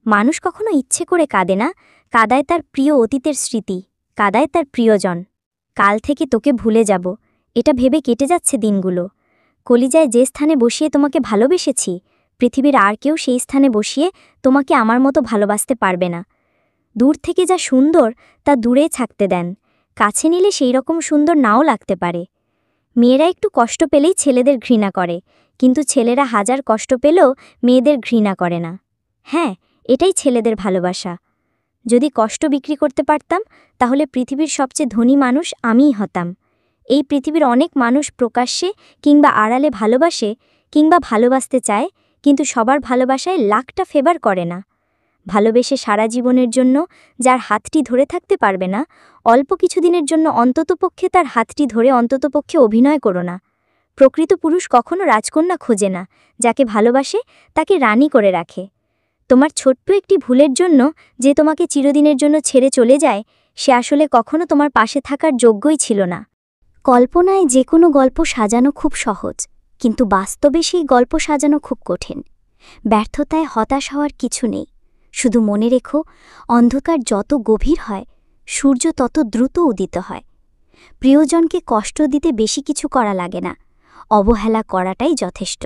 মানুষ কখনো ইচ্ছে করে কাঁদে না, কাঁদায় তার প্রিয় অতীতের স্মৃতি, কাঁদায় তার প্রিয়জন। কাল থেকে তোকে ভুলে যাব, এটা ভেবে কেটে যাচ্ছে দিনগুলো। কলিজায় যে স্থানে বসিয়ে তোমাকে ভালোবেসেছি, পৃথিবীর আর কেউ সেই স্থানে বসিয়ে তোমাকে আমার মতো ভালোবাসতে পারবে না। দূর থেকে যা সুন্দর তা দূরেই থাকতে দেন, কাছে নিলে সেই রকম সুন্দর নাও লাগতে পারে। মেয়েরা একটু কষ্ট পেলেই ছেলেদের ঘৃণা করে, কিন্তু ছেলেরা হাজার কষ্ট পেলেও মেয়েদের ঘৃণা করে না। হ্যাঁ, এটাই ছেলেদের ভালোবাসা। যদি কষ্ট বিক্রি করতে পারতাম, তাহলে পৃথিবীর সবচেয়ে ধনী মানুষ আমিই হতাম। এই পৃথিবীর অনেক মানুষ প্রকাশ্যে কিংবা আড়ালে ভালোবাসে কিংবা ভালোবাসতে চায়, কিন্তু সবার ভালোবাসায় লাখটা ফেভার করে না। ভালোবেসে সারা জীবনের জন্য যার হাতটি ধরে থাকতে পারবে না, অল্প কিছুদিনের জন্য অন্ততপক্ষে তার হাতটি ধরে অন্ততপক্ষে অভিনয় করো না। প্রকৃত পুরুষ কখনো রাজকন্যা খোঁজে না, যাকে ভালোবাসে তাকে রানী করে রাখে। তোমার ছোট্ট একটি ভুলের জন্য যে তোমাকে চিরদিনের জন্য ছেড়ে চলে যায়, সে আসলে কখনো তোমার পাশে থাকার যোগ্যই ছিল না। কল্পনায় যে কোনো গল্প সাজানো খুব সহজ, কিন্তু বাস্তবে সেই গল্প সাজানো খুব কঠিন। ব্যর্থতায় হতাশ হওয়ার কিছু নেই, শুধু মনে রেখো, অন্ধকার যত গভীর হয়, সূর্য তত দ্রুত উদিত হয়। প্রিয়জনকে কষ্ট দিতে বেশি কিছু করা লাগে না, অবহেলা করাটাই যথেষ্ট।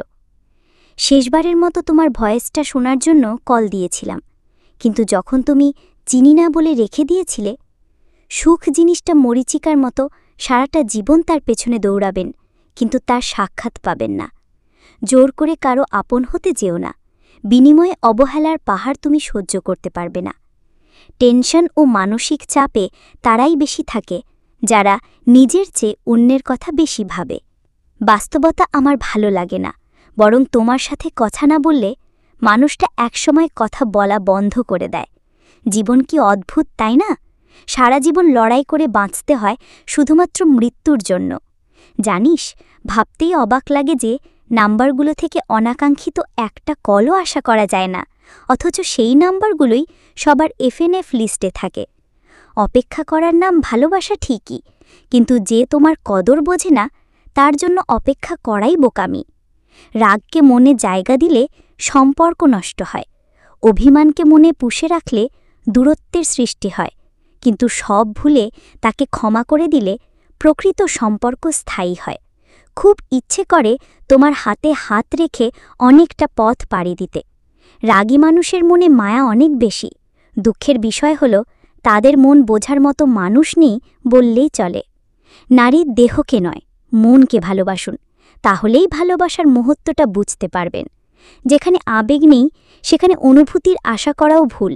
শেষবারের মতো তোমার ভয়েসটা শোনার জন্য কল দিয়েছিলাম, কিন্তু যখন তুমি চিনি না বলে রেখে দিয়েছিলে। সুখ জিনিসটা মরীচিকার মতো, সারাটা জীবন তার পেছনে দৌড়াবেন, কিন্তু তার সাক্ষাৎ পাবেন না। জোর করে কারো আপন হতে যেও না, বিনিময়ে অবহেলার পাহাড় তুমি সহ্য করতে পারবে না। টেনশন ও মানসিক চাপে তারাই বেশি থাকে, যারা নিজের চেয়ে অন্যের কথা বেশি ভাবে। বাস্তবতা আমার ভালো লাগে না, বরং তোমার সাথে কথা না বললে মানুষটা একসময় কথা বলা বন্ধ করে দেয়। জীবন কি অদ্ভুত, তাই না? সারা জীবন লড়াই করে বাঁচতে হয় শুধুমাত্র মৃত্যুর জন্য। জানিস, ভাবতেই অবাক লাগে যে নাম্বারগুলো থেকে অনাকাঙ্ক্ষিত একটা কলও আশা করা যায় না, অথচ সেই নাম্বারগুলোই সবার এফএনএফ লিস্টে থাকে। অপেক্ষা করার নাম ভালোবাসা ঠিকই, কিন্তু যে তোমার কদর বোঝে না, তার জন্য অপেক্ষা করাই বোকামি। রাগকে মনে জায়গা দিলে সম্পর্ক নষ্ট হয়, অভিমানকে মনে পুষে রাখলে দূরত্বের সৃষ্টি হয়, কিন্তু সব ভুলে তাকে ক্ষমা করে দিলে প্রকৃত সম্পর্ক স্থায়ী হয়। খুব ইচ্ছে করে তোমার হাতে হাত রেখে অনেকটা পথ পাড়ি দিতে। রাগী মানুষের মনে মায়া অনেক বেশি। দুঃখের বিষয় হল, তাদের মন বোঝার মতো মানুষ নেই বললেই চলে। নারীর দেহকে নয়, মনকে ভালোবাসুন, তাহলেই ভালোবাসার মুহূর্তটা বুঝতে পারবেন। যেখানে আবেগ নেই সেখানে অনুভূতির আশা করাও ভুল।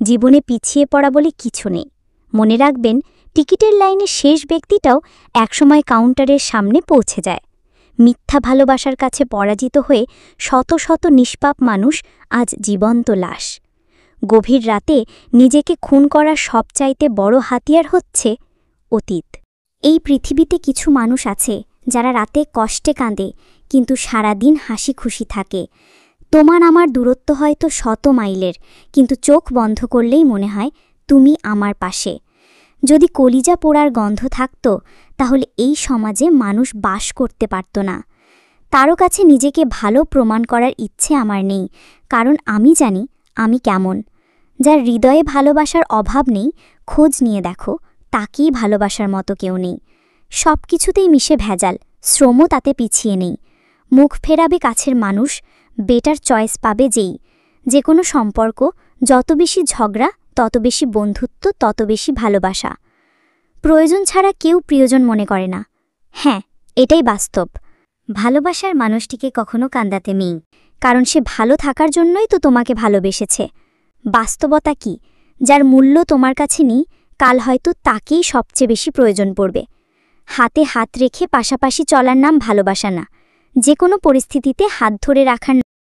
জীবনে পিছিয়ে পড়া বলে কিছু নেই। মনে রাখবেন, টিকিটের লাইনে শেষ ব্যক্তিটাও একসময় কাউন্টারের সামনে পৌঁছে যায়। মিথ্যা ভালোবাসার কাছে পরাজিত হয়ে শত শত নিষ্পাপ মানুষ আজ জীবন্ত লাশ। গভীর রাতে নিজেকে খুন করার সবচাইতে বড় হাতিয়ার হচ্ছে অতীত। এই পৃথিবীতে কিছু মানুষ আছে যারা রাতে কষ্টে কাঁদে কিন্তু সারাদিন হাসি খুশি থাকে। তোমার আমার দূরত্ব হয়তো 100 মাইলের, কিন্তু চোখ বন্ধ করলেই মনে হয় তুমি আমার পাশে। যদি কলিজা পোড়ার গন্ধ থাকত তাহলে এই সমাজে মানুষ বাস করতে পারত না। কারো কাছে নিজেকে ভালো প্রমাণ করার ইচ্ছে আমার নেই, কারণ আমি জানি আমি কেমন। যার হৃদয়ে ভালোবাসার অভাব নেই, খোঁজ নিয়ে দেখো, তাকেই ভালোবাসার মতো কেউ নেই। সব কিছুতেই মিশে ভেজাল, শ্রমও তাতে পিছিয়ে নেই। মুখ ফেরাবে কাছের মানুষ, বেটার চয়েস পাবে যেই। যে কোনো সম্পর্ক, যত বেশি ঝগড়া তত বেশি বন্ধুত্ব, তত বেশি ভালোবাসা। প্রয়োজন ছাড়া কেউ প্রিয়জন মনে করে না। হ্যাঁ, এটাই বাস্তব। ভালোবাসার মানুষটিকে কখনো কান্দাতে নেই, কারণ সে ভালো থাকার জন্যই তো তোমাকে ভালোবেসেছে। বাস্তবতা কি? যার মূল্য তোমার কাছে নেই, কাল হয়তো তাকেই সবচেয়ে বেশি প্রয়োজন পড়বে। হাতে হাত রেখে পাশাপাশি চলার নাম ভালোবাসা না, যে কোনো পরিস্থিতিতে হাত ধরে রাখার